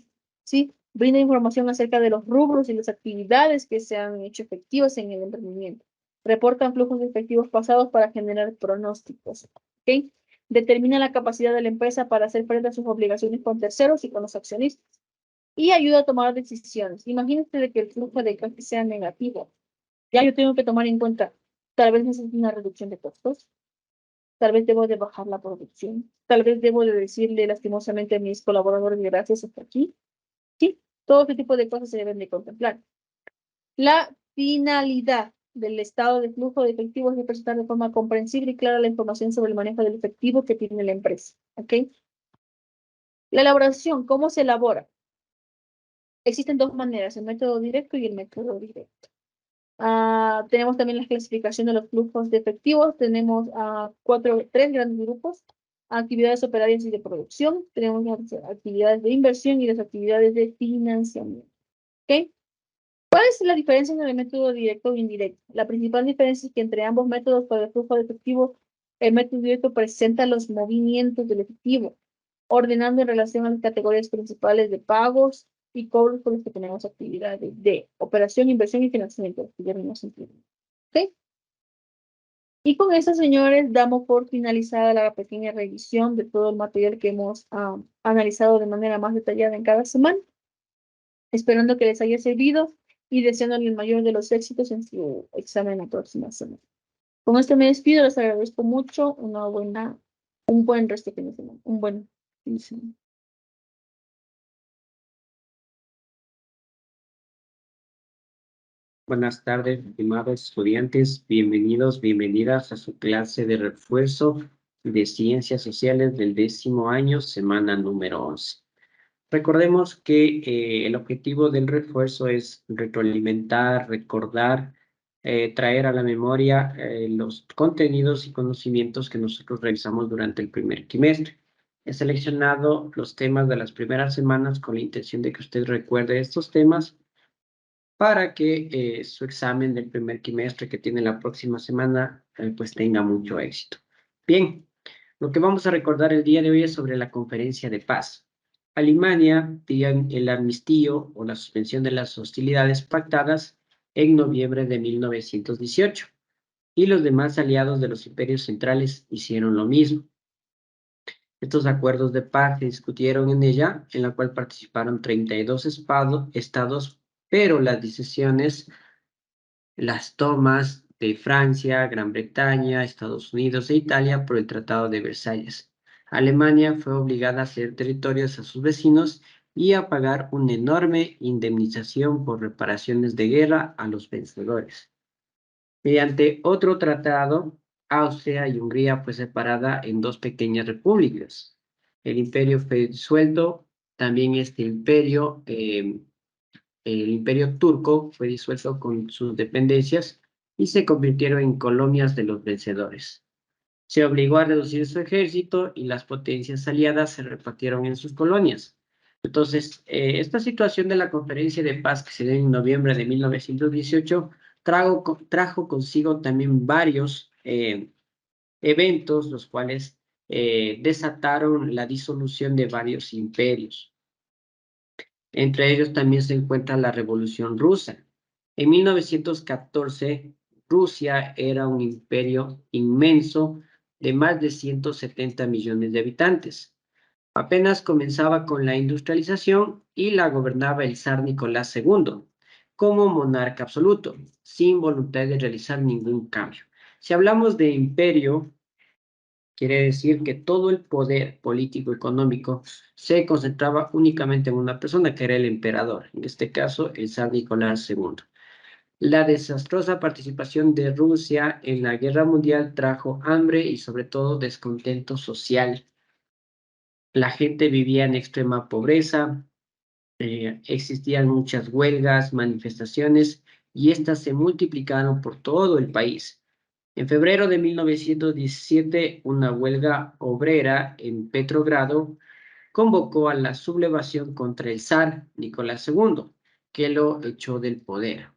¿Sí? Brinda información acerca de los rubros y las actividades que se han hecho efectivas en el emprendimiento. Reportan flujos de efectivos pasados para generar pronósticos. ¿Ok? Determina la capacidad de la empresa para hacer frente a sus obligaciones con terceros y con los accionistas. Y ayuda a tomar decisiones. Imagínate de que el flujo de caja sea negativo. Ya yo tengo que tomar en cuenta, tal vez necesito una reducción de costos, tal vez debo de bajar la producción, tal vez debo de decirle lastimosamente a mis colaboradores gracias hasta aquí. Sí, todo este tipo de cosas se deben de contemplar. La finalidad del estado de flujo de efectivo es de presentar de forma comprensible y clara la información sobre el manejo del efectivo que tiene la empresa. ¿Ok? La elaboración, ¿cómo se elabora? Existen dos maneras, el método directo y el método directo. Tenemos también la clasificación de los flujos de efectivos. Tenemos tres grandes grupos. Actividades operarias y de producción. Tenemos las actividades de inversión y las actividades de financiamiento. ¿Ok? ¿Cuál es la diferencia entre el método directo e indirecto? La principal diferencia es que entre ambos métodos para el flujo de efectivo, el método directo presenta los movimientos del efectivo, ordenando en relación a las categorías principales de pagos y cobros por los que tenemos actividades de operación, inversión y financiamiento. ¿Ok? Y con eso, señores, damos por finalizada la pequeña revisión de todo el material que hemos analizado de manera más detallada en cada semana, esperando que les haya servido y deseándole el mayor de los éxitos en su examen la próxima semana. Con esto me despido, les agradezco mucho, un buen resto de fin de semana, un buen fin de semana. Buenas tardes, estimados estudiantes. Bienvenidos, bienvenidas a su clase de refuerzo de Ciencias Sociales del 10º año, semana número 11. Recordemos que el objetivo del refuerzo es retroalimentar, recordar, traer a la memoria los contenidos y conocimientos que nosotros realizamos durante el primer trimestre. He seleccionado los temas de las primeras semanas con la intención de que usted recuerde estos temas para que su examen del primer trimestre que tiene la próxima semana pues tenga mucho éxito. Bien, lo que vamos a recordar el día de hoy es sobre la conferencia de paz. Alemania pidió el armisticio o la suspensión de las hostilidades pactadas en noviembre de 1918 y los demás aliados de los imperios centrales hicieron lo mismo. Estos acuerdos de paz se discutieron en ella, en la cual participaron 32 estados, pero las decisiones, las tomas de Francia, Gran Bretaña, Estados Unidos e Italia por el Tratado de Versalles. Alemania fue obligada a ceder territorios a sus vecinos y a pagar una enorme indemnización por reparaciones de guerra a los vencedores. Mediante otro tratado, Austria y Hungría fue separada en dos pequeñas repúblicas. El imperio fue disuelto, también el imperio turco fue disuelto con sus dependencias y se convirtieron en colonias de los vencedores. Se obligó a reducir su ejército y las potencias aliadas se repartieron en sus colonias. Entonces, esta situación de la conferencia de paz que se dio en noviembre de 1918 trajo consigo también varios eventos, los cuales desataron la disolución de varios imperios. Entre ellos también se encuentra la Revolución Rusa. En 1914, Rusia era un imperio inmenso de más de 170 millones de habitantes. Apenas comenzaba con la industrialización y la gobernaba el zar Nicolás II como monarca absoluto, sin voluntad de realizar ningún cambio. Si hablamos de imperio, quiere decir que todo el poder político económico se concentraba únicamente en una persona, que era el emperador, en este caso el zar Nicolás II. La desastrosa participación de Rusia en la guerra mundial trajo hambre y sobre todo descontento social. La gente vivía en extrema pobreza, existían muchas huelgas, manifestaciones y estas se multiplicaron por todo el país. En febrero de 1917, una huelga obrera en Petrogrado convocó a la sublevación contra el zar Nicolás II, que lo echó del poder.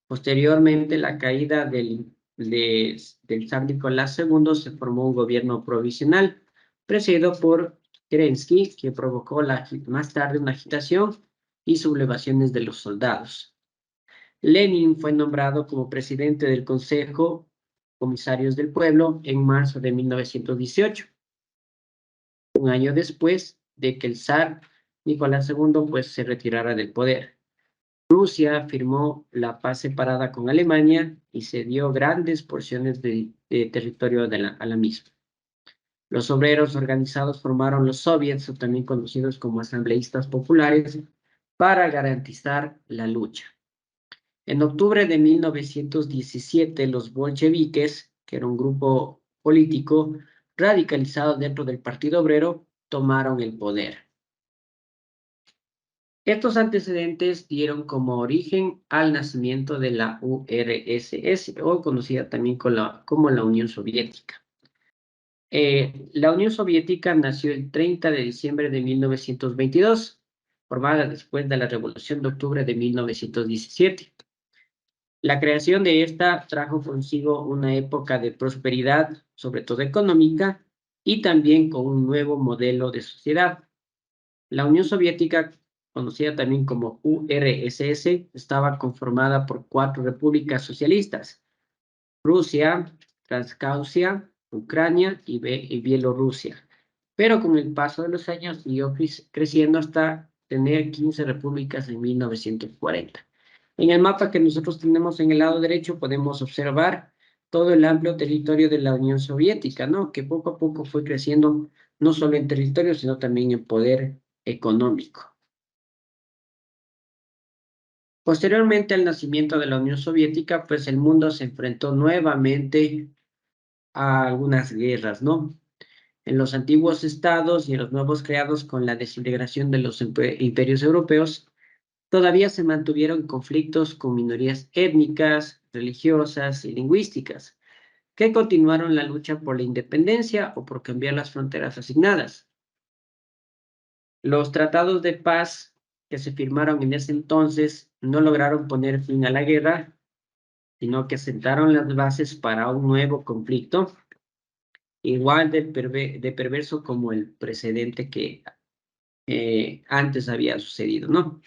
Posteriormente, la caída del zar Nicolás II, se formó un gobierno provisional presidido por Kerensky, que provocó más tarde una agitación y sublevaciones de los soldados. Lenin fue nombrado como presidente del Consejo Comisarios del Pueblo en marzo de 1918, un año después de que el zar Nicolás II pues, se retirara del poder. Rusia firmó la paz separada con Alemania y cedió grandes porciones de territorio a la misma. Los obreros organizados formaron los soviets, o también conocidos como asambleístas populares, para garantizar la lucha. En octubre de 1917, los bolcheviques, que era un grupo político radicalizado dentro del Partido Obrero, tomaron el poder. Estos antecedentes dieron como origen al nacimiento de la URSS, o conocida también como la Unión Soviética. La Unión Soviética nació el 30 de diciembre de 1922, formada después de la Revolución de Octubre de 1917. La creación de esta trajo consigo una época de prosperidad, sobre todo económica, y también con un nuevo modelo de sociedad. La Unión Soviética, conocida también como URSS, estaba conformada por 4 repúblicas socialistas: Rusia, Transcaucasia, Ucrania y Bielorrusia. Pero con el paso de los años siguió creciendo hasta tener 15 repúblicas en 1940. En el mapa que nosotros tenemos en el lado derecho podemos observar todo el amplio territorio de la Unión Soviética, ¿no? Que poco a poco fue creciendo no solo en territorio, sino también en poder económico. Posteriormente al nacimiento de la Unión Soviética, pues el mundo se enfrentó nuevamente a algunas guerras, ¿no? En los antiguos estados y en los nuevos creados con la desintegración de los imperios europeos, todavía se mantuvieron conflictos con minorías étnicas, religiosas y lingüísticas, que continuaron la lucha por la independencia o por cambiar las fronteras asignadas. Los tratados de paz que se firmaron en ese entonces no lograron poner fin a la guerra, sino que sentaron las bases para un nuevo conflicto, igual de perverso como el precedente que antes había sucedido, ¿no?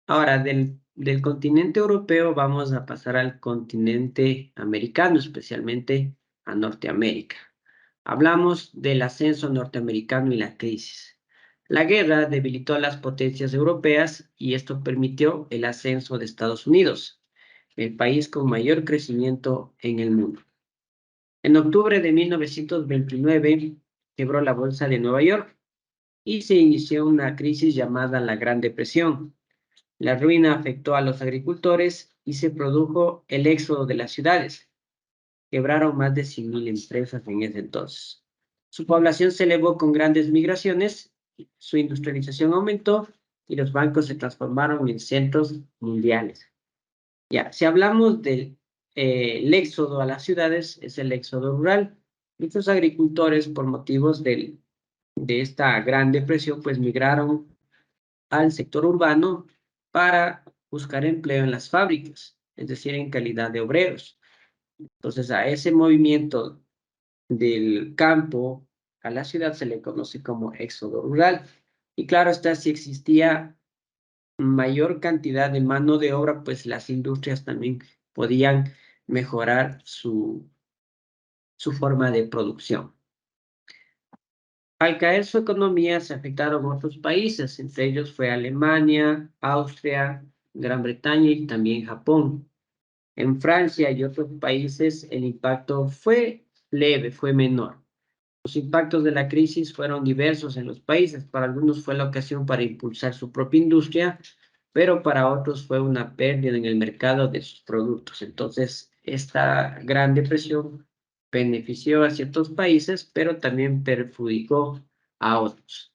Ahora, del continente europeo vamos a pasar al continente americano, especialmente a Norteamérica. Hablamos del ascenso norteamericano y la crisis. La guerra debilitó a las potencias europeas y esto permitió el ascenso de Estados Unidos, el país con mayor crecimiento en el mundo. En octubre de 1929 quebró la Bolsa de Nueva York y se inició una crisis llamada la Gran Depresión. La ruina afectó a los agricultores y se produjo el éxodo de las ciudades. Quebraron más de 100.000 empresas en ese entonces. Su población se elevó con grandes migraciones, su industrialización aumentó y los bancos se transformaron en centros mundiales. Ya, si hablamos del el éxodo a las ciudades, es el éxodo rural. Muchos agricultores, por motivos de esta gran depresión, pues migraron al sector urbano para buscar empleo en las fábricas, es decir, en calidad de obreros. Entonces, a ese movimiento del campo a la ciudad se le conoce como éxodo rural. Y claro está, si existía mayor cantidad de mano de obra, pues las industrias también podían mejorar su forma de producción. Al caer su economía se afectaron otros países, entre ellos fue Alemania, Austria, Gran Bretaña y también Japón. En Francia y otros países el impacto fue leve, fue menor. Los impactos de la crisis fueron diversos en los países. Para algunos fue la ocasión para impulsar su propia industria, pero para otros fue una pérdida en el mercado de sus productos. Entonces, esta gran depresión benefició a ciertos países, pero también perjudicó a otros.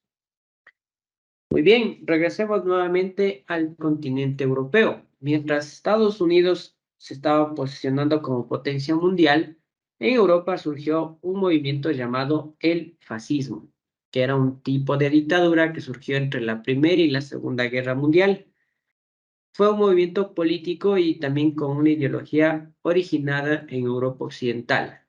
Muy bien, regresemos nuevamente al continente europeo. Mientras Estados Unidos se estaba posicionando como potencia mundial, en Europa surgió un movimiento llamado el fascismo, que era un tipo de dictadura que surgió entre la Primera y la Segunda Guerra Mundial. Fue un movimiento político y también con una ideología originada en Europa Occidental.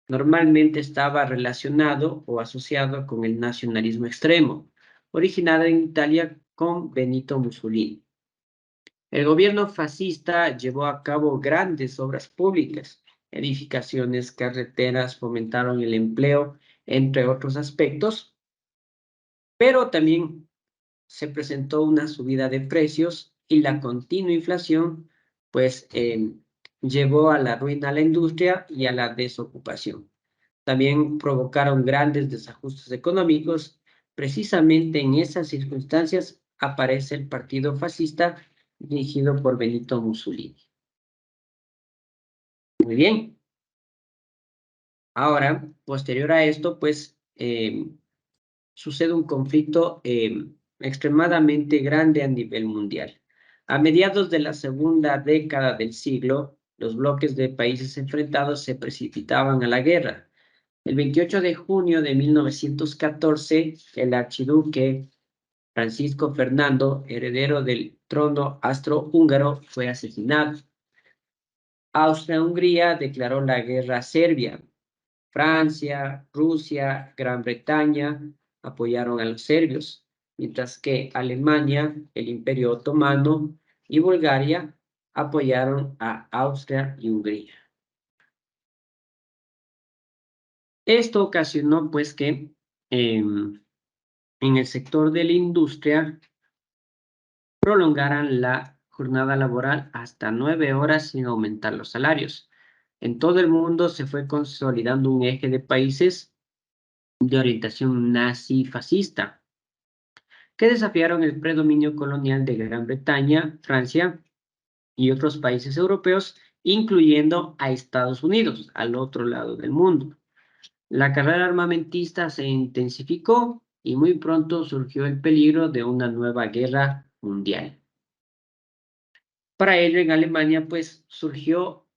Normalmente estaba relacionado o asociado con el nacionalismo extremo, originado en Italia con Benito Mussolini. El gobierno fascista llevó a cabo grandes obras públicas, edificaciones, carreteras, fomentaron el empleo, entre otros aspectos, pero también se presentó una subida de precios y la continua inflación, pues, llevó a la ruina a la industria y a la desocupación. También provocaron grandes desajustes económicos. Precisamente en esas circunstancias aparece el partido fascista dirigido por Benito Mussolini. Muy bien. Ahora, posterior a esto, pues, sucede un conflicto extremadamente grande a nivel mundial. A mediados de la segunda década del siglo, los bloques de países enfrentados se precipitaban a la guerra. El 28 de junio de 1914, el archiduque Francisco Fernando, heredero del trono austrohúngaro, fue asesinado. Austria-Hungría declaró la guerra a Serbia. Francia, Rusia, Gran Bretaña apoyaron a los serbios, mientras que Alemania, el Imperio Otomano y Bulgaria apoyaron a Austria y Hungría. Esto ocasionó, pues, que en el sector de la industria prolongaran la jornada laboral hasta 9 horas sin aumentar los salarios. En todo el mundo se fue consolidando un eje de países de orientación nazi-fascista, que desafiaron el predominio colonial de Gran Bretaña, Francia y otros países europeos, incluyendo a Estados Unidos, al otro lado del mundo. La carrera armamentista se intensificó y muy pronto surgió el peligro de una nueva guerra mundial. Para ello, en Alemania, pues, surgió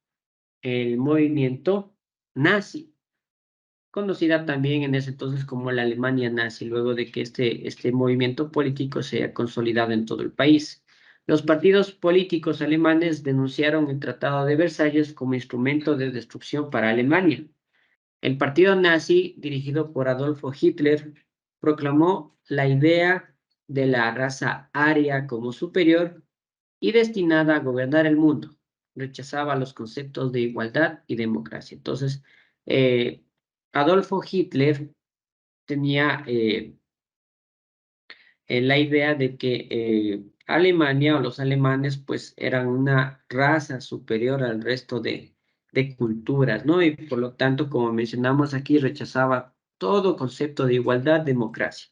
el movimiento nazi, conocida también en ese entonces como la Alemania nazi, luego de que este movimiento político se ha consolidado en todo el país. Los partidos políticos alemanes denunciaron el Tratado de Versalles como instrumento de destrucción para Alemania. El partido nazi, dirigido por Adolfo Hitler, proclamó la idea de la raza aria como superior y destinada a gobernar el mundo. Rechazaba los conceptos de igualdad y democracia. Entonces, eh, Adolfo Hitler tenía la idea de que Alemania o los alemanes pues eran una raza superior al resto de culturas, ¿no? Y por lo tanto, como mencionamos aquí, rechazaba todo concepto de igualdad, democracia.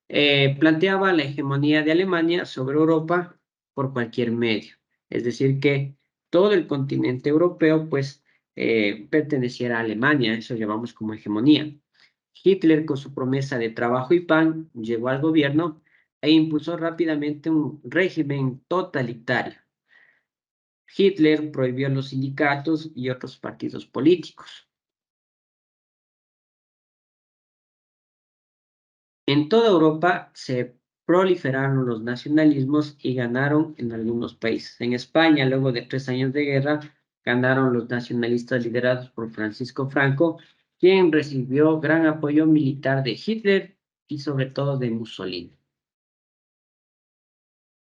Planteaba la hegemonía de Alemania sobre Europa por cualquier medio. Es decir, que todo el continente europeo, pues, perteneciera a Alemania, eso llamamos como hegemonía. Hitler, con su promesa de trabajo y pan, llegó al gobierno e impulsó rápidamente un régimen totalitario. Hitler prohibió los sindicatos y otros partidos políticos. En toda Europa se proliferaron los nacionalismos y ganaron en algunos países. En España, luego de 3 años de guerra, ganaron los nacionalistas liderados por Francisco Franco, quien recibió gran apoyo militar de Hitler y sobre todo de Mussolini.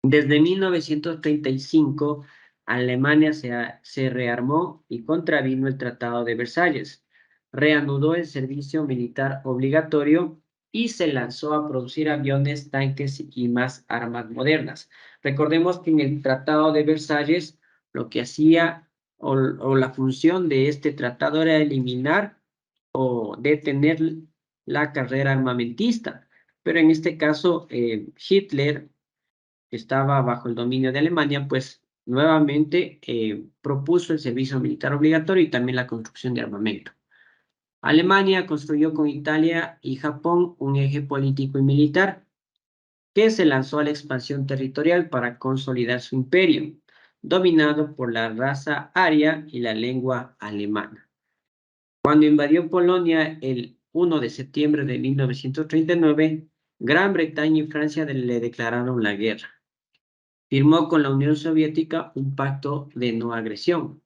Desde 1935, Alemania se rearmó y contravino el Tratado de Versalles, reanudó el servicio militar obligatorio y se lanzó a producir aviones, tanques y más armas modernas. Recordemos que en el Tratado de Versalles lo que hacía o la función de este tratado era eliminar o detener la carrera armamentista, pero en este caso Hitler estaba bajo el dominio de Alemania, pues nuevamente propuso el servicio militar obligatorio y también la construcción de armamento. Alemania construyó con Italia y Japón un eje político y militar que se lanzó a la expansión territorial para consolidar su imperio, dominado por la raza aria y la lengua alemana. Cuando invadió Polonia el 1 de septiembre de 1939, Gran Bretaña y Francia le declararon la guerra. Firmó con la Unión Soviética un pacto de no agresión.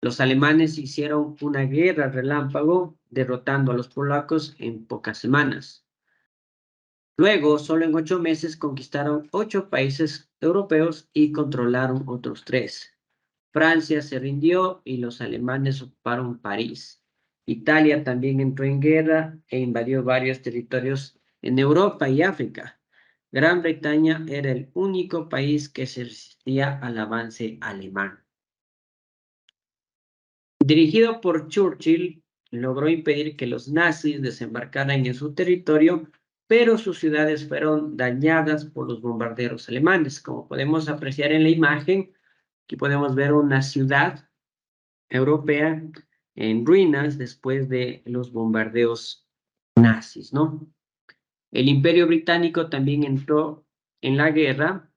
Los alemanes hicieron una guerra relámpago, derrotando a los polacos en pocas semanas. Luego, solo en 8 meses, conquistaron 8 países europeos y controlaron otros 3. Francia se rindió y los alemanes ocuparon París. Italia también entró en guerra e invadió varios territorios en Europa y África. Gran Bretaña era el único país que se resistía al avance alemán. Dirigido por Churchill, logró impedir que los nazis desembarcaran en su territorio, pero sus ciudades fueron dañadas por los bombarderos alemanes. Como podemos apreciar en la imagen, aquí podemos ver una ciudad europea en ruinas después de los bombardeos nazis, ¿no? El Imperio Británico también entró en la guerra.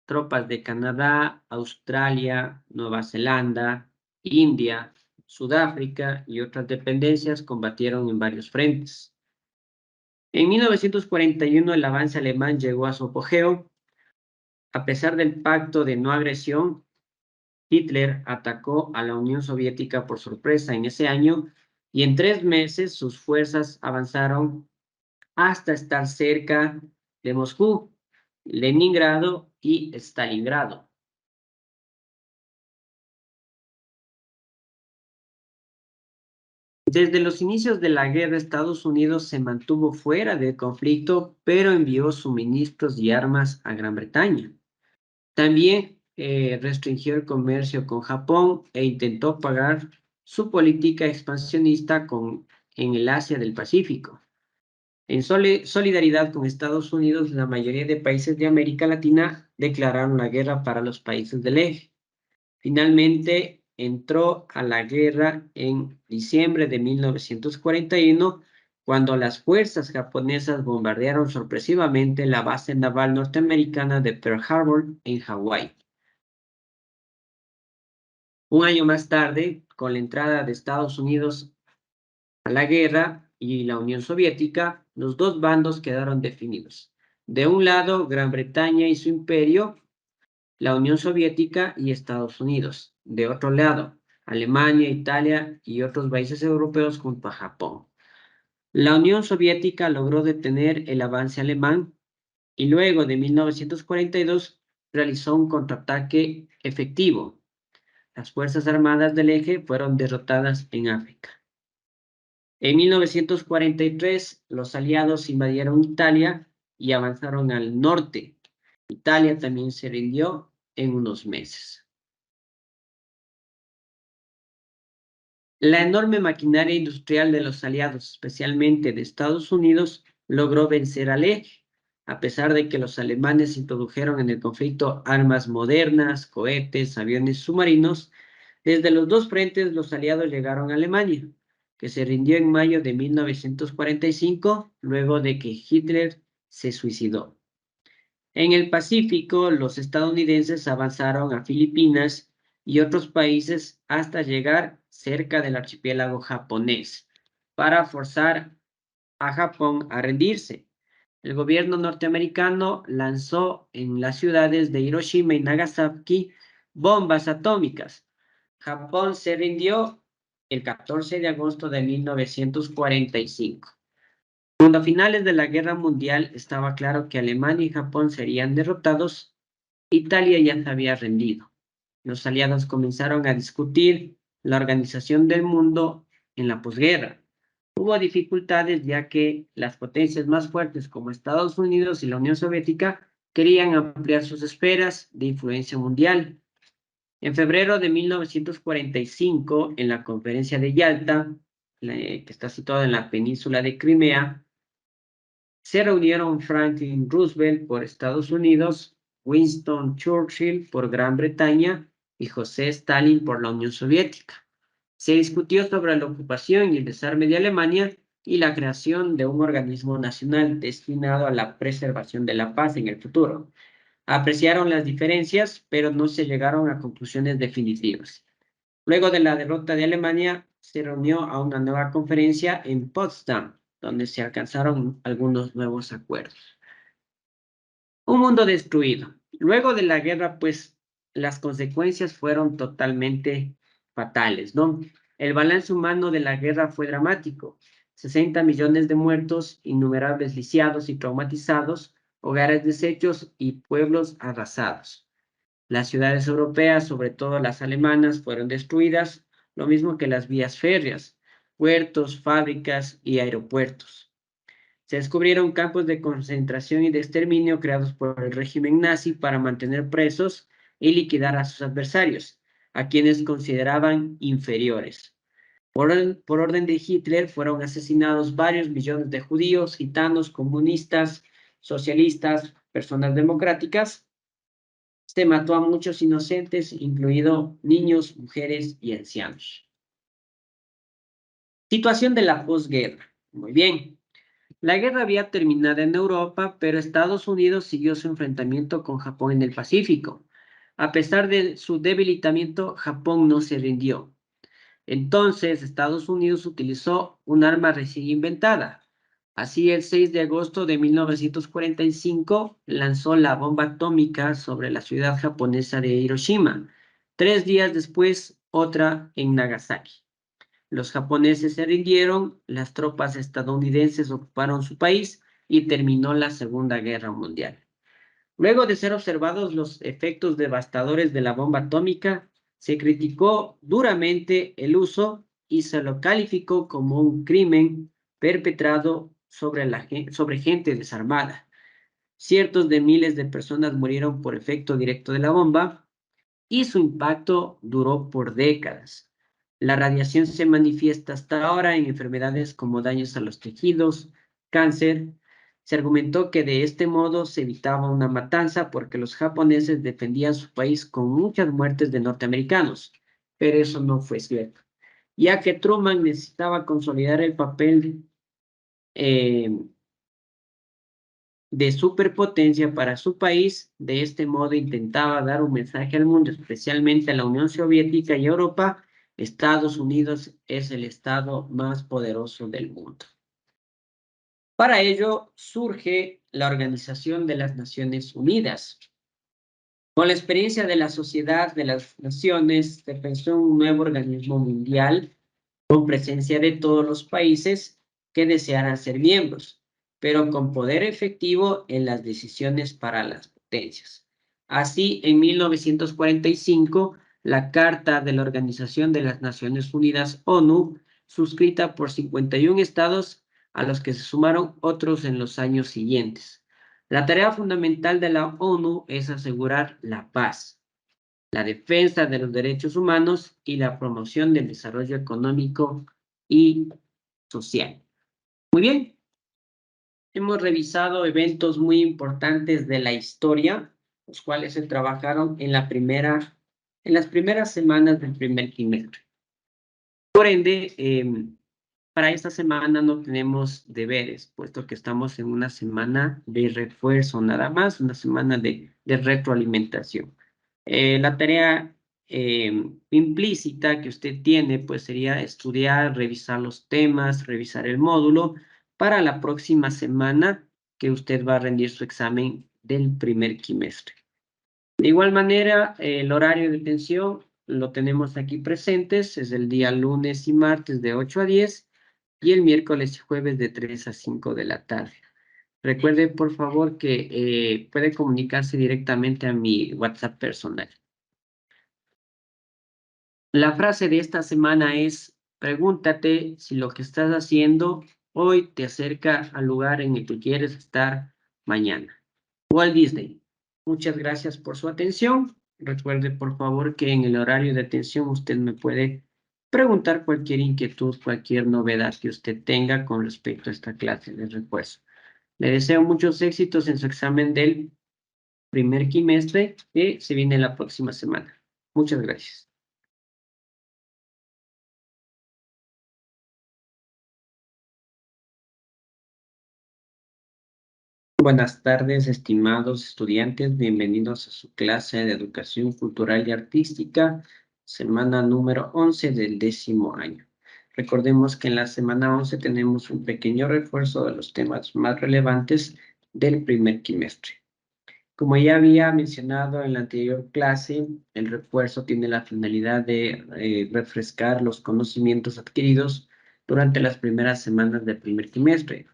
Tropas de Canadá, Australia, Nueva Zelanda, India, Sudáfrica y otras dependencias combatieron en varios frentes. En 1941 el avance alemán llegó a su apogeo. A pesar del pacto de no agresión, Hitler atacó a la Unión Soviética por sorpresa en ese año y en 3 meses sus fuerzas avanzaron hasta estar cerca de Moscú, Leningrado y Stalingrado. Desde los inicios de la guerra, Estados Unidos se mantuvo fuera del conflicto, pero envió suministros y armas a Gran Bretaña. También restringió el comercio con Japón e intentó pagar su política expansionista en el Asia del Pacífico. En solidaridad con Estados Unidos, la mayoría de países de América Latina declararon la guerra para los países del eje. Finalmente entró a la guerra en diciembre de 1941, cuando las fuerzas japonesas bombardearon sorpresivamente la base naval norteamericana de Pearl Harbor en Hawái. Un año más tarde, con la entrada de Estados Unidos a la guerra y la Unión Soviética, los dos bandos quedaron definidos. De un lado, Gran Bretaña y su imperio, la Unión Soviética y Estados Unidos. De otro lado, Alemania, Italia y otros países europeos junto a Japón. La Unión Soviética logró detener el avance alemán y luego de 1942 realizó un contraataque efectivo. Las Fuerzas Armadas del Eje fueron derrotadas en África. En 1943, los aliados invadieron Italia y avanzaron al norte. Italia también se rindió en unos meses. La enorme maquinaria industrial de los aliados, especialmente de Estados Unidos, logró vencer al Eje, a pesar de que los alemanes introdujeron en el conflicto armas modernas, cohetes, aviones submarinos. Desde los dos frentes, los aliados llegaron a Alemania, que se rindió en mayo de 1945, luego de que Hitler se suicidó. En el Pacífico, los estadounidenses avanzaron a Filipinas y otros países hasta llegar cerca del archipiélago japonés para forzar a Japón a rendirse. El gobierno norteamericano lanzó en las ciudades de Hiroshima y Nagasaki bombas atómicas. Japón se rindió el 14 de agosto de 1945. Cuando a finales de la Guerra Mundial estaba claro que Alemania y Japón serían derrotados, Italia ya se había rendido. Los aliados comenzaron a discutir la organización del mundo en la posguerra. Hubo dificultades ya que las potencias más fuertes como Estados Unidos y la Unión Soviética querían ampliar sus esferas de influencia mundial. En febrero de 1945, en la conferencia de Yalta, que está situada en la península de Crimea, se reunieron Franklin Roosevelt por Estados Unidos, Winston Churchill por Gran Bretaña y José Stalin por la Unión Soviética. Se discutió sobre la ocupación y el desarme de Alemania y la creación de un organismo nacional destinado a la preservación de la paz en el futuro. Apreciaron las diferencias, pero no se llegaron a conclusiones definitivas. Luego de la derrota de Alemania, se reunió a una nueva conferencia en Potsdam, donde se alcanzaron algunos nuevos acuerdos. Un mundo destruido. Luego de la guerra, pues, las consecuencias fueron totalmente fatales, ¿no? El balance humano de la guerra fue dramático. 60 millones de muertos, innumerables lisiados y traumatizados, hogares deshechos y pueblos arrasados. Las ciudades europeas, sobre todo las alemanas, fueron destruidas, lo mismo que las vías férreas, puertos, fábricas y aeropuertos. Se descubrieron campos de concentración y de exterminio creados por el régimen nazi para mantener presos y liquidar a sus adversarios, a quienes consideraban inferiores. Por orden de Hitler fueron asesinados varios millones de judíos, gitanos, comunistas, socialistas, personas democráticas. Se mató a muchos inocentes, incluidos niños, mujeres y ancianos. Situación de la posguerra. Muy bien. La guerra había terminado en Europa, pero Estados Unidos siguió su enfrentamiento con Japón en el Pacífico. A pesar de su debilitamiento, Japón no se rindió. Entonces, Estados Unidos utilizó un arma recién inventada. Así, el 6 de agosto de 1945 lanzó la bomba atómica sobre la ciudad japonesa de Hiroshima. 3 días después, otra en Nagasaki. Los japoneses se rindieron, las tropas estadounidenses ocuparon su país y terminó la Segunda Guerra Mundial. Luego de ser observados los efectos devastadores de la bomba atómica, se criticó duramente el uso y se lo calificó como un crimen perpetrado sobre gente desarmada. Cientos de miles de personas murieron por efecto directo de la bomba y su impacto duró por décadas. La radiación se manifiesta hasta ahora en enfermedades como daños a los tejidos, cáncer. Se argumentó que de este modo se evitaba una matanza porque los japoneses defendían su país con muchas muertes de norteamericanos, pero eso no fue cierto, ya que Truman necesitaba consolidar el papel eh, de superpotencia para su país. De este modo intentaba dar un mensaje al mundo, especialmente a la Unión Soviética y Europa, Estados Unidos es el estado más poderoso del mundo. Para ello surge la Organización de las Naciones Unidas. Con la experiencia de la Sociedad de las Naciones, se pensó en un nuevo organismo mundial con presencia de todos los países que desearan ser miembros, pero con poder efectivo en las decisiones para las potencias. Así, en 1945, la Carta de la Organización de las Naciones Unidas, ONU, suscrita por 51 estados, a los que se sumaron otros en los años siguientes. La tarea fundamental de la ONU es asegurar la paz, la defensa de los derechos humanos y la promoción del desarrollo económico y social. Muy bien, hemos revisado eventos muy importantes de la historia, los cuales se trabajaron en las primeras semanas del primer trimestre. Por ende, para esta semana no tenemos deberes, puesto que estamos en una semana de refuerzo nada más, una semana de retroalimentación. La tarea implícita que usted tiene, pues sería estudiar, revisar los temas, revisar el módulo para la próxima semana que usted va a rendir su examen del primer trimestre. De igual manera, el horario de atención lo tenemos aquí presentes, es el día lunes y martes de 8 a 10 y el miércoles y jueves de 3 a 5 de la tarde. Recuerde, por favor, que puede comunicarse directamente a mi WhatsApp personal. La frase de esta semana es: pregúntate si lo que estás haciendo hoy te acerca al lugar en el que quieres estar mañana. Walt Disney. Muchas gracias por su atención. Recuerde, por favor, que en el horario de atención usted me puede preguntar cualquier inquietud, cualquier novedad que usted tenga con respecto a esta clase de refuerzo. Le deseo muchos éxitos en su examen del primer trimestre que se viene la próxima semana. Muchas gracias. Buenas tardes, estimados estudiantes. Bienvenidos a su clase de Educación Cultural y Artística, semana número 11 del 10º año. Recordemos que en la semana 11 tenemos un pequeño refuerzo de los temas más relevantes del primer trimestre. Como ya había mencionado en la anterior clase, el refuerzo tiene la finalidad de refrescar los conocimientos adquiridos durante las primeras semanas del primer trimestre.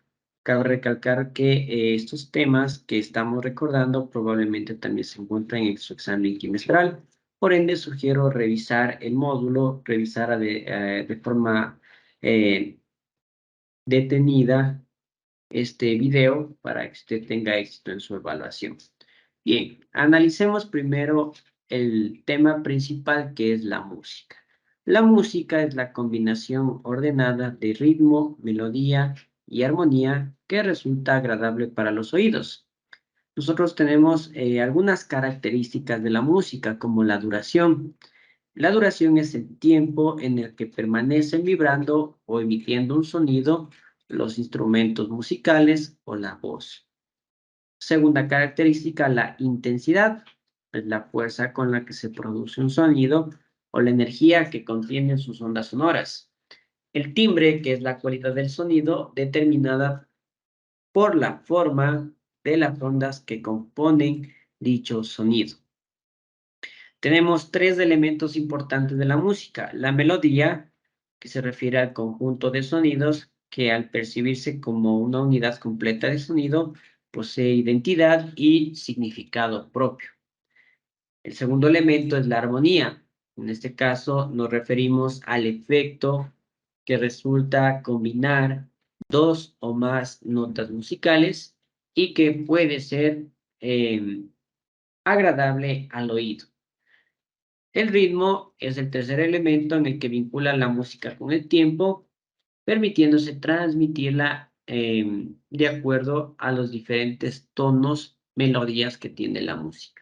Cabe recalcar que estos temas que estamos recordando probablemente también se encuentran en su examen trimestral. Por ende, sugiero revisar el módulo, revisar de forma detenida este video para que usted tenga éxito en su evaluación. Bien, analicemos primero el tema principal, que es la música. La música es la combinación ordenada de ritmo, melodía y armonía que resulta agradable para los oídos. Nosotros tenemos algunas características de la música, como la duración. La duración es el tiempo en el que permanecen vibrando o emitiendo un sonido los instrumentos musicales o la voz. Segunda característica, la intensidad, es la fuerza con la que se produce un sonido o la energía que contienen sus ondas sonoras. El timbre, que es la cualidad del sonido, determinada por la forma de las ondas que componen dicho sonido. Tenemos tres elementos importantes de la música: la melodía, que se refiere al conjunto de sonidos que al percibirse como una unidad completa de sonido, posee identidad y significado propio. El segundo elemento es la armonía. En este caso nos referimos al efecto que resulta combinar dos o más notas musicales y que puede ser agradable al oído. El ritmo es el tercer elemento en el que vincula la música con el tiempo, permitiéndose transmitirla de acuerdo a los diferentes tonos, melodías que tiene la música.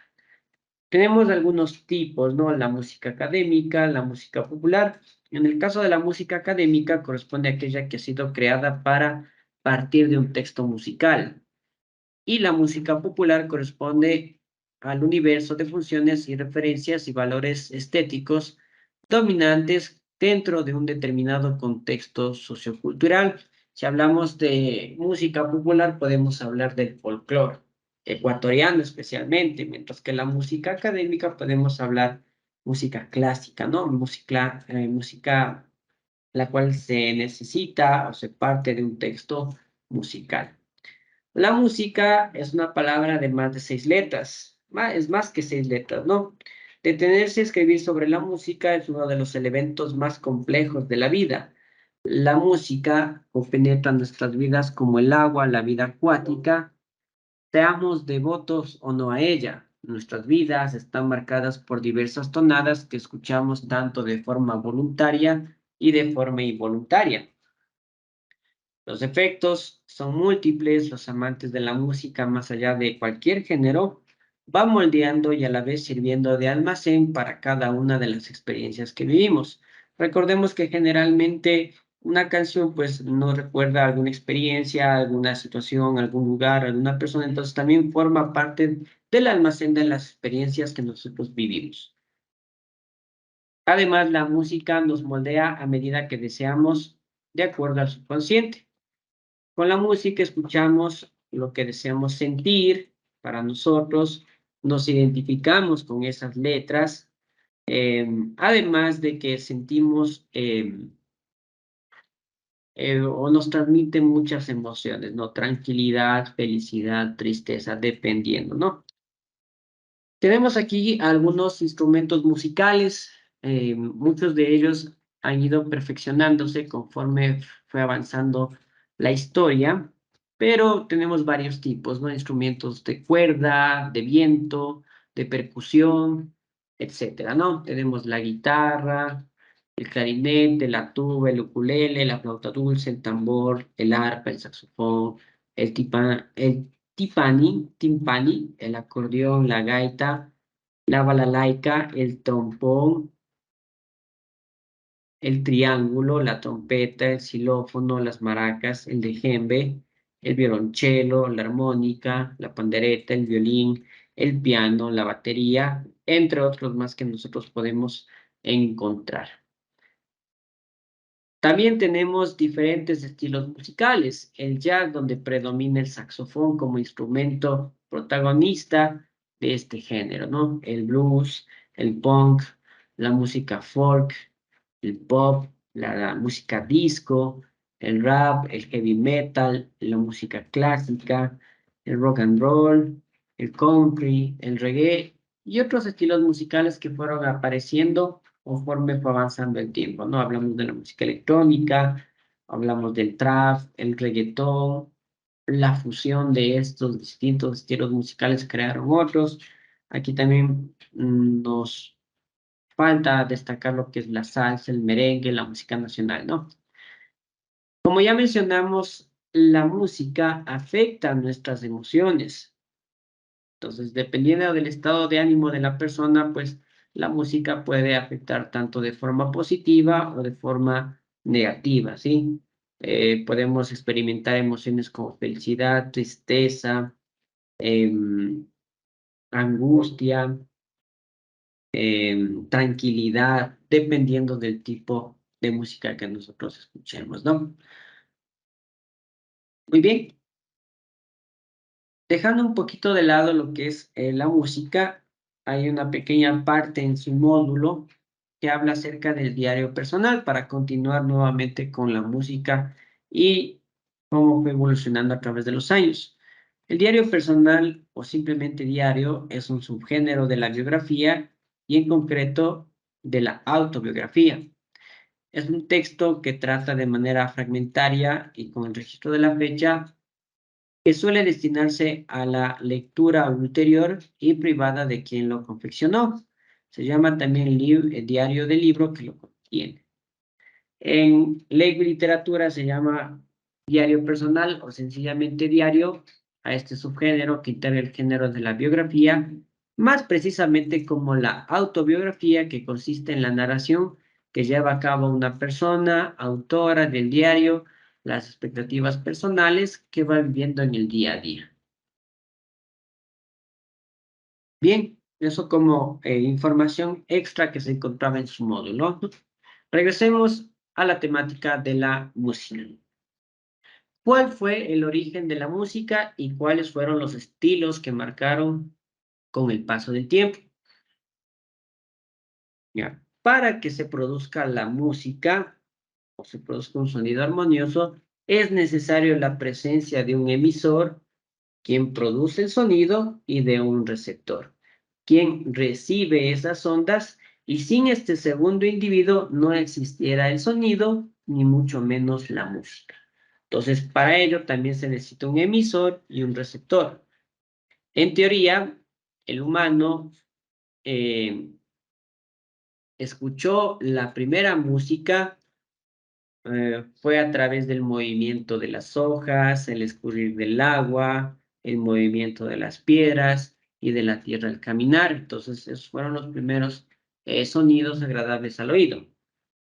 Tenemos algunos tipos, ¿no? La música académica, la música popular. En el caso de la música académica, corresponde a aquella que ha sido creada para partir de un texto musical. Y la música popular corresponde al universo de funciones y referencias y valores estéticos dominantes dentro de un determinado contexto sociocultural. Si hablamos de música popular, podemos hablar del folclore ecuatoriano especialmente, mientras que la música académica podemos hablar música clásica, ¿no? Música la cual se necesita o se parte de un texto musical. La música es una palabra de más de 6 letras, es más que 6 letras, ¿no? Detenerse a escribir sobre la música es uno de los elementos más complejos de la vida. La música penetra nuestras vidas como el agua, la vida acuática, seamos devotos o no a ella. Nuestras vidas están marcadas por diversas tonadas que escuchamos tanto de forma voluntaria y de forma involuntaria. Los efectos son múltiples, los amantes de la música, más allá de cualquier género, van moldeando y a la vez sirviendo de almacén para cada una de las experiencias que vivimos. Recordemos que generalmente una canción pues nos recuerda alguna experiencia, alguna situación, algún lugar, alguna persona, entonces también forma parte del almacén de las experiencias que nosotros vivimos. Además, la música nos moldea a medida que deseamos de acuerdo al subconsciente. Con la música escuchamos lo que deseamos sentir para nosotros, nos identificamos con esas letras, además de que sentimos o nos transmite muchas emociones, ¿no? Tranquilidad, felicidad, tristeza, dependiendo, ¿no? Tenemos aquí algunos instrumentos musicales, muchos de ellos han ido perfeccionándose conforme fue avanzando la historia, pero tenemos varios tipos, ¿no? Instrumentos de cuerda, de viento, de percusión, etcétera, ¿no? Tenemos la guitarra, el clarinete, la tuba, el ukulele, la flauta dulce, el tambor, el arpa, el saxofón, el timpani, el acordeón, la gaita, la balalaika, el trombón, el triángulo, la trompeta, el xilófono, las maracas, el djembe, el violonchelo, la armónica, la pandereta, el violín, el piano, la batería, entre otros más que nosotros podemos encontrar. También tenemos diferentes estilos musicales. El jazz, donde predomina el saxofón como instrumento protagonista de este género, ¿no? El blues, el punk, la música folk, el pop, la música disco, el rap, el heavy metal, la música clásica, el rock and roll, el country, el reggae y otros estilos musicales que fueron apareciendo conforme fue avanzando el tiempo, ¿no? Hablamos de la música electrónica, hablamos del trap, el reggaetón, la fusión de estos distintos estilos musicales crearon otros. Aquí también nos falta destacar lo que es la salsa, el merengue, la música nacional, ¿no? Como ya mencionamos, la música afecta nuestras emociones. Entonces, dependiendo del estado de ánimo de la persona, pues la música puede afectar tanto de forma positiva o de forma negativa, ¿sí? Podemos experimentar emociones como felicidad, tristeza, angustia, tranquilidad, dependiendo del tipo de música que nosotros escuchemos, ¿no? Muy bien, dejando un poquito de lado lo que es la música, hay una pequeña parte en su módulo que habla acerca del diario personal para continuar nuevamente con la música y cómo fue evolucionando a través de los años. El diario personal o simplemente diario es un subgénero de la biografía y en concreto de la autobiografía. Es un texto que trata de manera fragmentaria y con el registro de la fecha que suele destinarse a la lectura ulterior y privada de quien lo confeccionó. Se llama también diario del libro que lo contiene. En lengua y literatura se llama diario personal o sencillamente diario a este subgénero que integra el género de la biografía, más precisamente como la autobiografía que consiste en la narración que lleva a cabo una persona, autora del diario, las expectativas personales que va viviendo en el día a día. Bien, eso como información extra que se encontraba en su módulo. Regresemos a la temática de la música. ¿Cuál fue el origen de la música y cuáles fueron los estilos que marcaron con el paso del tiempo? Ya. Para que se produzca la música o se produzca un sonido armonioso, es necesario la presencia de un emisor, quien produce el sonido, y de un receptor, quien recibe esas ondas, y sin este segundo individuo no existiera el sonido, ni mucho menos la música. Entonces, para ello también se necesita un emisor y un receptor. En teoría, el humano escuchó la primera música fue a través del movimiento de las hojas, el escurrir del agua, el movimiento de las piedras y de la tierra al caminar. Entonces, esos fueron los primeros sonidos agradables al oído.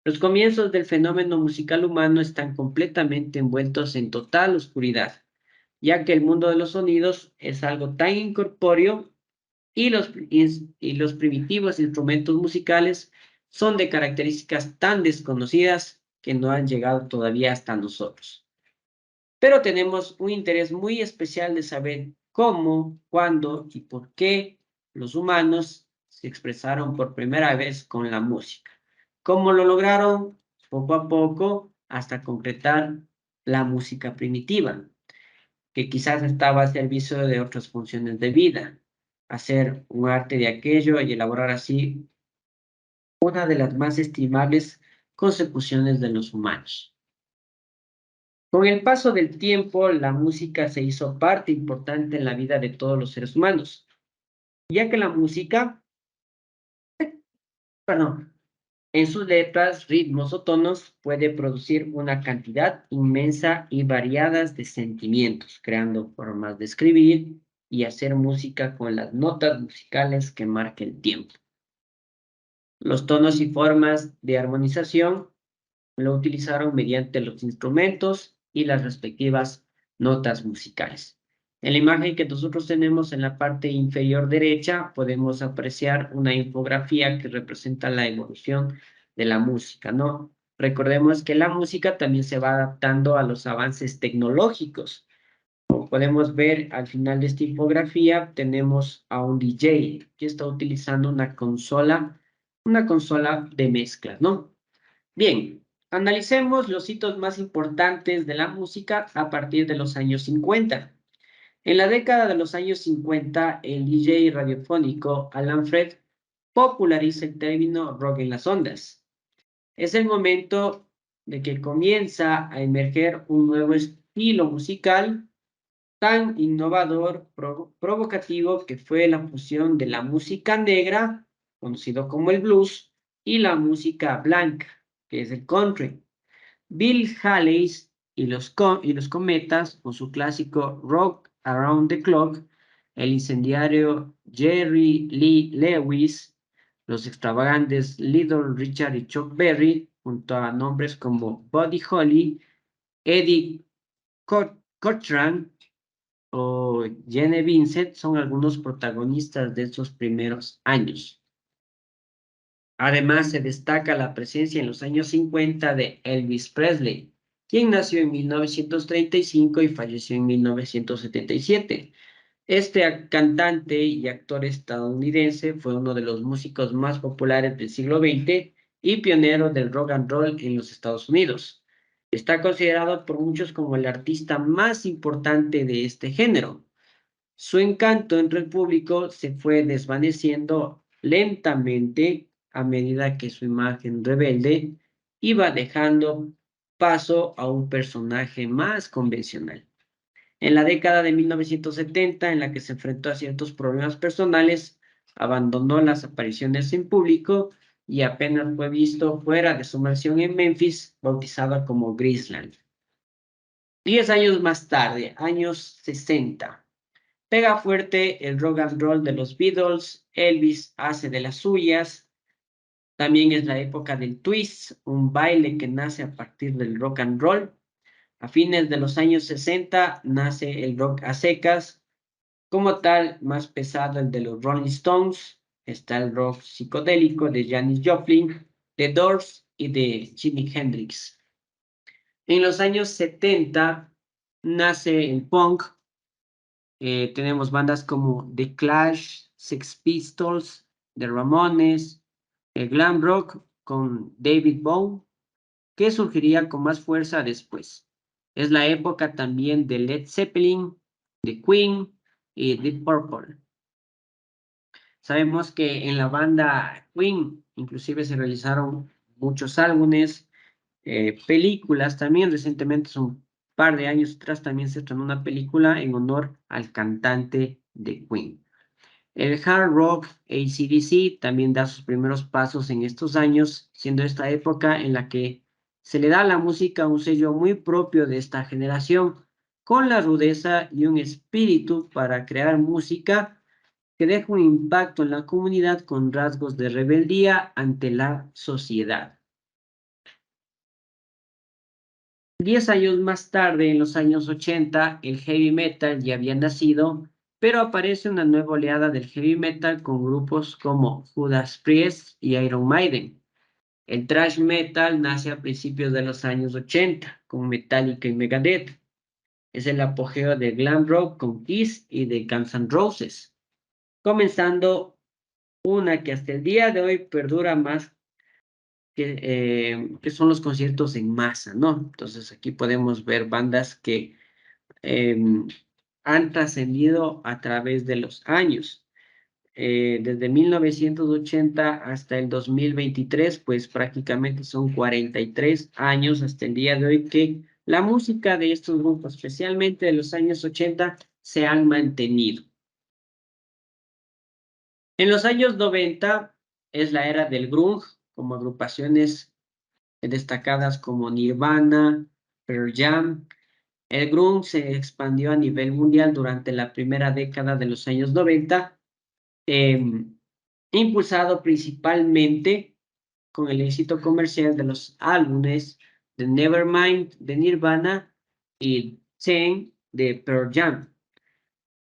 Los comienzos del fenómeno musical humano están completamente envueltos en total oscuridad, ya que el mundo de los sonidos es algo tan incorpóreo y los primitivos instrumentos musicales son de características tan desconocidas que no han llegado todavía hasta nosotros. Pero tenemos un interés muy especial de saber cómo, cuándo y por qué los humanos se expresaron por primera vez con la música. ¿Cómo lo lograron? Poco a poco hasta concretar la música primitiva, que quizás estaba al servicio de otras funciones de vida, hacer un arte de aquello y elaborar así una de las más estimables consecuciones de los humanos. Con el paso del tiempo, la música se hizo parte importante en la vida de todos los seres humanos, ya que la música, perdón, en sus letras, ritmos o tonos puede producir una cantidad inmensa y variadas de sentimientos, creando formas de escribir y hacer música con las notas musicales que marca el tiempo. Los tonos y formas de armonización lo utilizaron mediante los instrumentos y las respectivas notas musicales. En la imagen que nosotros tenemos en la parte inferior derecha, podemos apreciar una infografía que representa la evolución de la música, ¿no? Recordemos que la música también se va adaptando a los avances tecnológicos. Como podemos ver al final de esta infografía, tenemos a un DJ que está utilizando una consola de mezclas, ¿no? Bien, analicemos los hitos más importantes de la música a partir de los años 50. En la década de los años 50, el DJ radiofónico Alan Freed populariza el término rock en las ondas. Es el momento de que comienza a emerger un nuevo estilo musical tan innovador, provocativo, que fue la fusión de la música negra, conocido como el blues, y la música blanca, que es el country. Bill Haley y los Cometas, con su clásico Rock Around the Clock, el incendiario Jerry Lee Lewis, los extravagantes Little Richard y Chuck Berry, junto a nombres como Buddy Holly, Eddie Cochran o Gene Vincent, son algunos protagonistas de estos primeros años. Además, se destaca la presencia en los años 50 de Elvis Presley, quien nació en 1935 y falleció en 1977. Este cantante y actor estadounidense fue uno de los músicos más populares del siglo XX y pionero del rock and roll en los Estados Unidos. Está considerado por muchos como el artista más importante de este género. Su encanto entre el público se fue desvaneciendo lentamente a medida que su imagen rebelde iba dejando paso a un personaje más convencional. En la década de 1970, en la que se enfrentó a ciertos problemas personales, abandonó las apariciones en público y apenas fue visto fuera de su mansión en Memphis, bautizada como Graceland. 10 años más tarde, años 60, pega fuerte el rock and roll de los Beatles, Elvis hace de las suyas. También es la época del twist, un baile que nace a partir del rock and roll. A fines de los años 60 nace el rock a secas, como tal, más pesado el de los Rolling Stones. Está el rock psicodélico de Janis Joplin, The Doors y de Jimi Hendrix. En los años 70 nace el punk. Tenemos bandas como The Clash, Sex Pistols, The Ramones, el glam rock con David Bowie, que surgiría con más fuerza después. Es la época también de Led Zeppelin, de Queen y Deep Purple. Sabemos que en la banda Queen inclusive se realizaron muchos álbumes, películas también. Recientemente, hace un par de años atrás, también se estrenó una película en honor al cantante de Queen. El hard rock AC/DC también da sus primeros pasos en estos años, siendo esta época en la que se le da a la música un sello muy propio de esta generación, con la rudeza y un espíritu para crear música que deja un impacto en la comunidad con rasgos de rebeldía ante la sociedad. 10 años más tarde, en los años 80, el heavy metal ya había nacido, pero aparece una nueva oleada del heavy metal con grupos como Judas Priest y Iron Maiden. El thrash metal nace a principios de los años 80, con Metallica y Megadeth. Es el apogeo del glam rock con Kiss y de Guns N' Roses, comenzando una que hasta el día de hoy perdura más, que son los conciertos en masa, ¿no? Entonces aquí podemos ver bandas que han trascendido a través de los años. Desde 1980 hasta el 2023, pues prácticamente son 43 años hasta el día de hoy que la música de estos grupos, especialmente de los años 80, se han mantenido. En los años 90 es la era del grunge, como agrupaciones destacadas como Nirvana, Pearl Jam. El grunge se expandió a nivel mundial durante la primera década de los años 90, impulsado principalmente con el éxito comercial de los álbumes de Nevermind de Nirvana y Ten de Pearl Jam.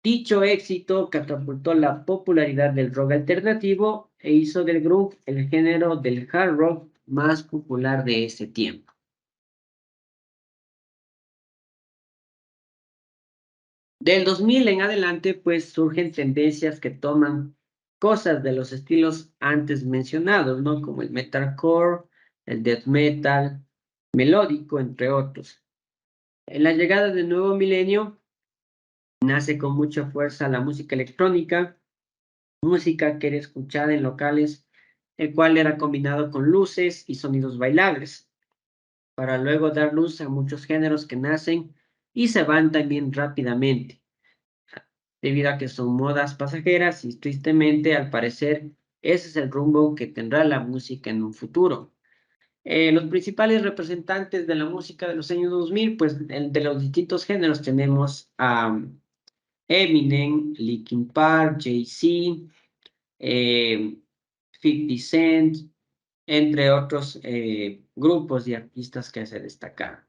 Dicho éxito catapultó la popularidad del rock alternativo e hizo del grunge el género del hard rock más popular de ese tiempo. Del 2000 en adelante, pues surgen tendencias que toman cosas de los estilos antes mencionados, ¿no? Como el metalcore, el death metal, melódico, entre otros. En la llegada del nuevo milenio, nace con mucha fuerza la música electrónica, música que era escuchada en locales, el cual era combinado con luces y sonidos bailables, para luego dar luz a muchos géneros que nacen y se van también rápidamente, debido a que son modas pasajeras y tristemente, al parecer, ese es el rumbo que tendrá la música en un futuro. Los principales representantes de la música de los años 2000, pues de los distintos géneros tenemos a Eminem, Linkin Park, Jay-Z, 50 Cent, entre otros grupos y artistas que se destacaron.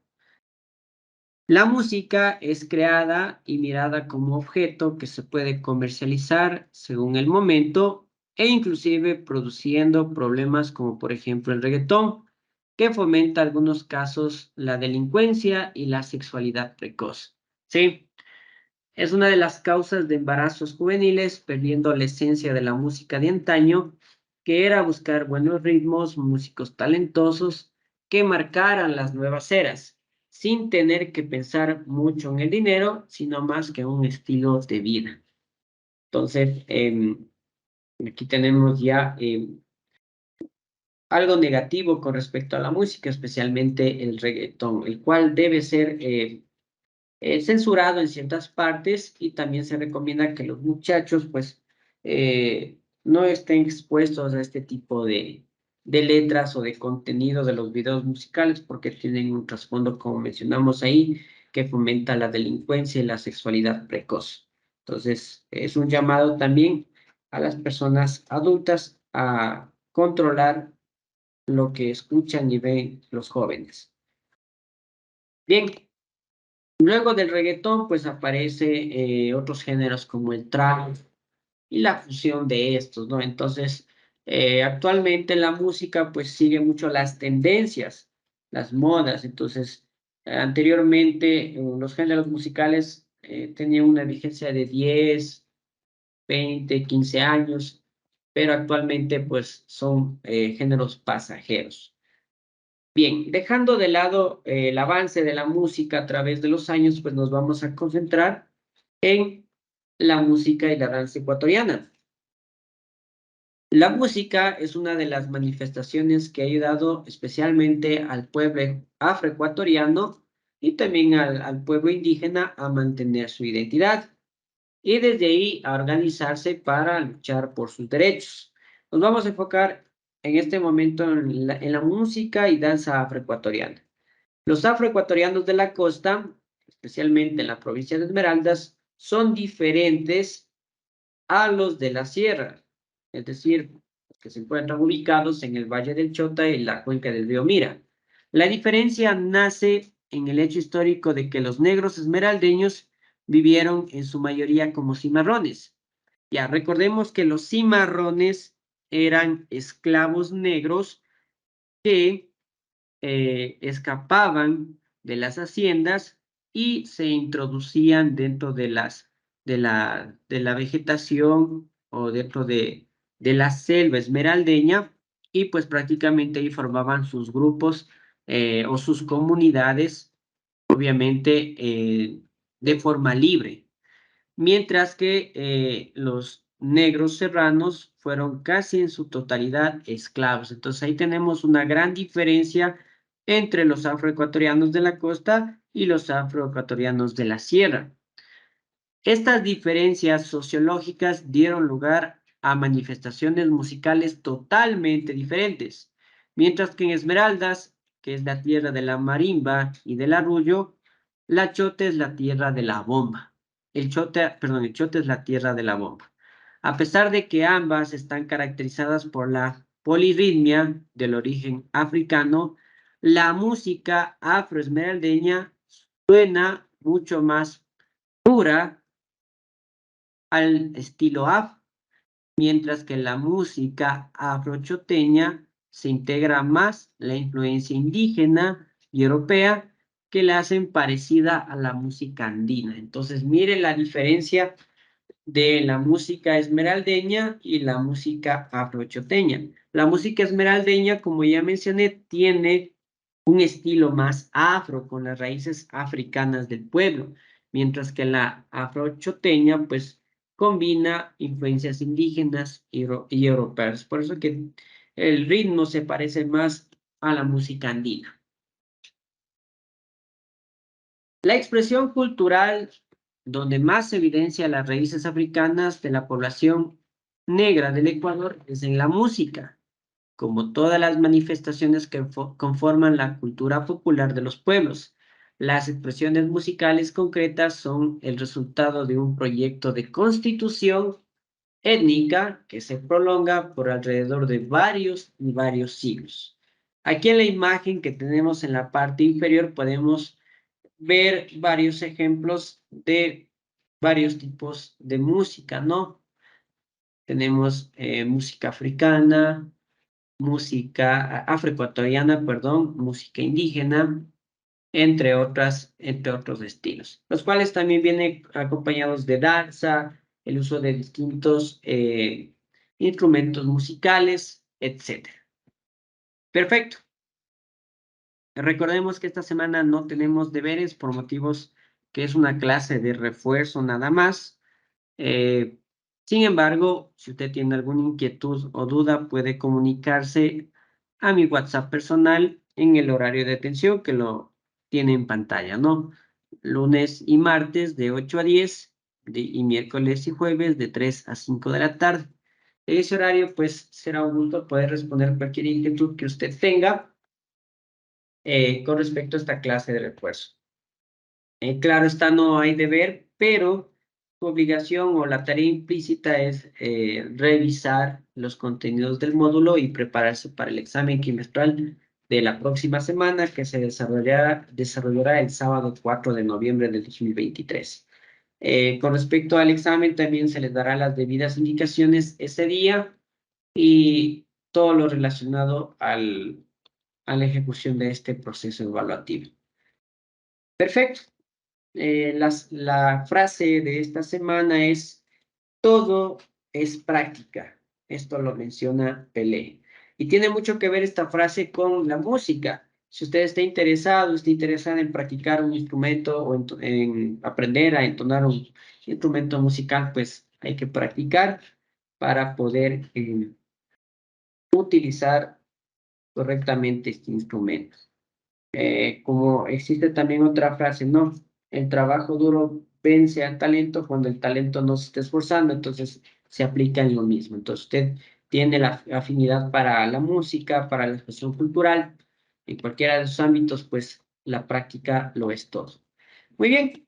La música es creada y mirada como objeto que se puede comercializar según el momento e inclusive produciendo problemas como por ejemplo el reggaetón, que fomenta en algunos casos la delincuencia y la sexualidad precoz. ¿Sí? Es una de las causas de embarazos juveniles, perdiendo la esencia de la música de antaño, que era buscar buenos ritmos, músicos talentosos que marcaran las nuevas eras, sin tener que pensar mucho en el dinero, sino más que un estilo de vida. Entonces, aquí tenemos ya algo negativo con respecto a la música, especialmente el reggaetón, el cual debe ser censurado en ciertas partes, y también se recomienda que los muchachos pues no estén expuestos a este tipo de letras o de contenido de los videos musicales, porque tienen un trasfondo, como mencionamos ahí, que fomenta la delincuencia y la sexualidad precoz. Entonces, es un llamado también a las personas adultas a controlar lo que escuchan y ven los jóvenes. Bien, luego del reggaetón, pues aparece otros géneros como el trap y la fusión de estos, ¿no? Entonces, Actualmente la música pues sigue mucho las tendencias, las modas. Entonces, anteriormente los géneros musicales tenían una vigencia de 10, 20, 15 años, pero actualmente pues son géneros pasajeros. Bien, dejando de lado el avance de la música a través de los años, pues nos vamos a concentrar en la música y la danza ecuatoriana. La música es una de las manifestaciones que ha ayudado especialmente al pueblo afroecuatoriano y también al pueblo indígena a mantener su identidad y desde ahí a organizarse para luchar por sus derechos. Nos vamos a enfocar en este momento en la música y danza afroecuatoriana. Los afroecuatorianos de la costa, especialmente en la provincia de Esmeraldas, son diferentes a los de la sierra, es decir, que se encuentran ubicados en el Valle del Chota y la cuenca del río Mira. La diferencia nace en el hecho histórico de que los negros esmeraldeños vivieron en su mayoría como cimarrones. Ya, recordemos que los cimarrones eran esclavos negros que escapaban de las haciendas y se introducían dentro de la vegetación o dentro de la selva esmeraldeña y pues prácticamente ahí formaban sus grupos o sus comunidades, obviamente de forma libre mientras que los negros serranos fueron casi en su totalidad esclavos. Entonces ahí tenemos una gran diferencia entre los afroecuatorianos de la costa y los afroecuatorianos de la sierra. Estas diferencias sociológicas dieron lugar a manifestaciones musicales totalmente diferentes, mientras que en Esmeraldas, que es la tierra de la marimba y del arrullo, la Chota es la tierra de la bomba. El Chota es la tierra de la bomba. A pesar de que ambas están caracterizadas por la polirritmia del origen africano, la música afroesmeraldeña suena mucho más pura al estilo afro, mientras que en la música afrochoteña se integra más la influencia indígena y europea que la hacen parecida a la música andina. Entonces, miren la diferencia de la música esmeraldeña y la música afrochoteña. La música esmeraldeña, como ya mencioné, tiene un estilo más afro, con las raíces africanas del pueblo, mientras que la afrochoteña, pues, combina influencias indígenas y europeas. Por eso que el ritmo se parece más a la música andina. La expresión cultural donde más se evidencia las raíces africanas de la población negra del Ecuador es en la música, como todas las manifestaciones que conforman la cultura popular de los pueblos. Las expresiones musicales concretas son el resultado de un proyecto de constitución étnica que se prolonga por alrededor de varios y varios siglos. Aquí en la imagen que tenemos en la parte inferior podemos ver varios ejemplos de varios tipos de música, ¿no? Tenemos música africana, música afroecuatoriana, perdón, música indígena, entre otros estilos, los cuales también vienen acompañados de danza, el uso de distintos instrumentos musicales, etc. Perfecto. Recordemos que esta semana no tenemos deberes por motivos que es una clase de refuerzo nada más. Eh, Sin embargo, si usted tiene alguna inquietud o duda, puede comunicarse a mi WhatsApp personal en el horario de atención que lo tiene en pantalla, ¿no? Lunes y martes de 8 a 10 y miércoles y jueves de 3 a 5 de la tarde. En ese horario, pues, será un gusto poder responder cualquier inquietud que usted tenga con respecto a esta clase de refuerzo. Claro está, no hay deber, pero su obligación o la tarea implícita es revisar los contenidos del módulo y prepararse para el examen quimestral de la próxima semana que se desarrollará el sábado 4 de noviembre del 2023. Con respecto al examen, también se les dará las debidas indicaciones ese día y todo lo relacionado a la ejecución de este proceso evaluativo. Perfecto. La frase de esta semana es: todo es práctica. Esto lo menciona Pelé. Y tiene mucho que ver esta frase con la música. Si usted está interesado en practicar un instrumento o en aprender a entonar un instrumento musical, pues hay que practicar para poder utilizar correctamente este instrumento. Como existe también otra frase, ¿no? El trabajo duro vence al talento cuando el talento no se está esforzando, entonces se aplica en lo mismo. Entonces usted tiene la afinidad para la música, para la expresión cultural, en cualquiera de sus ámbitos, pues la práctica lo es todo. Muy bien,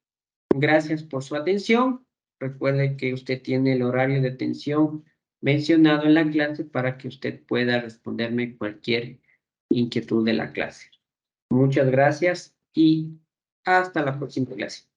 gracias por su atención. Recuerde que usted tiene el horario de atención mencionado en la clase para que usted pueda responderme cualquier inquietud de la clase. Muchas gracias y hasta la próxima clase.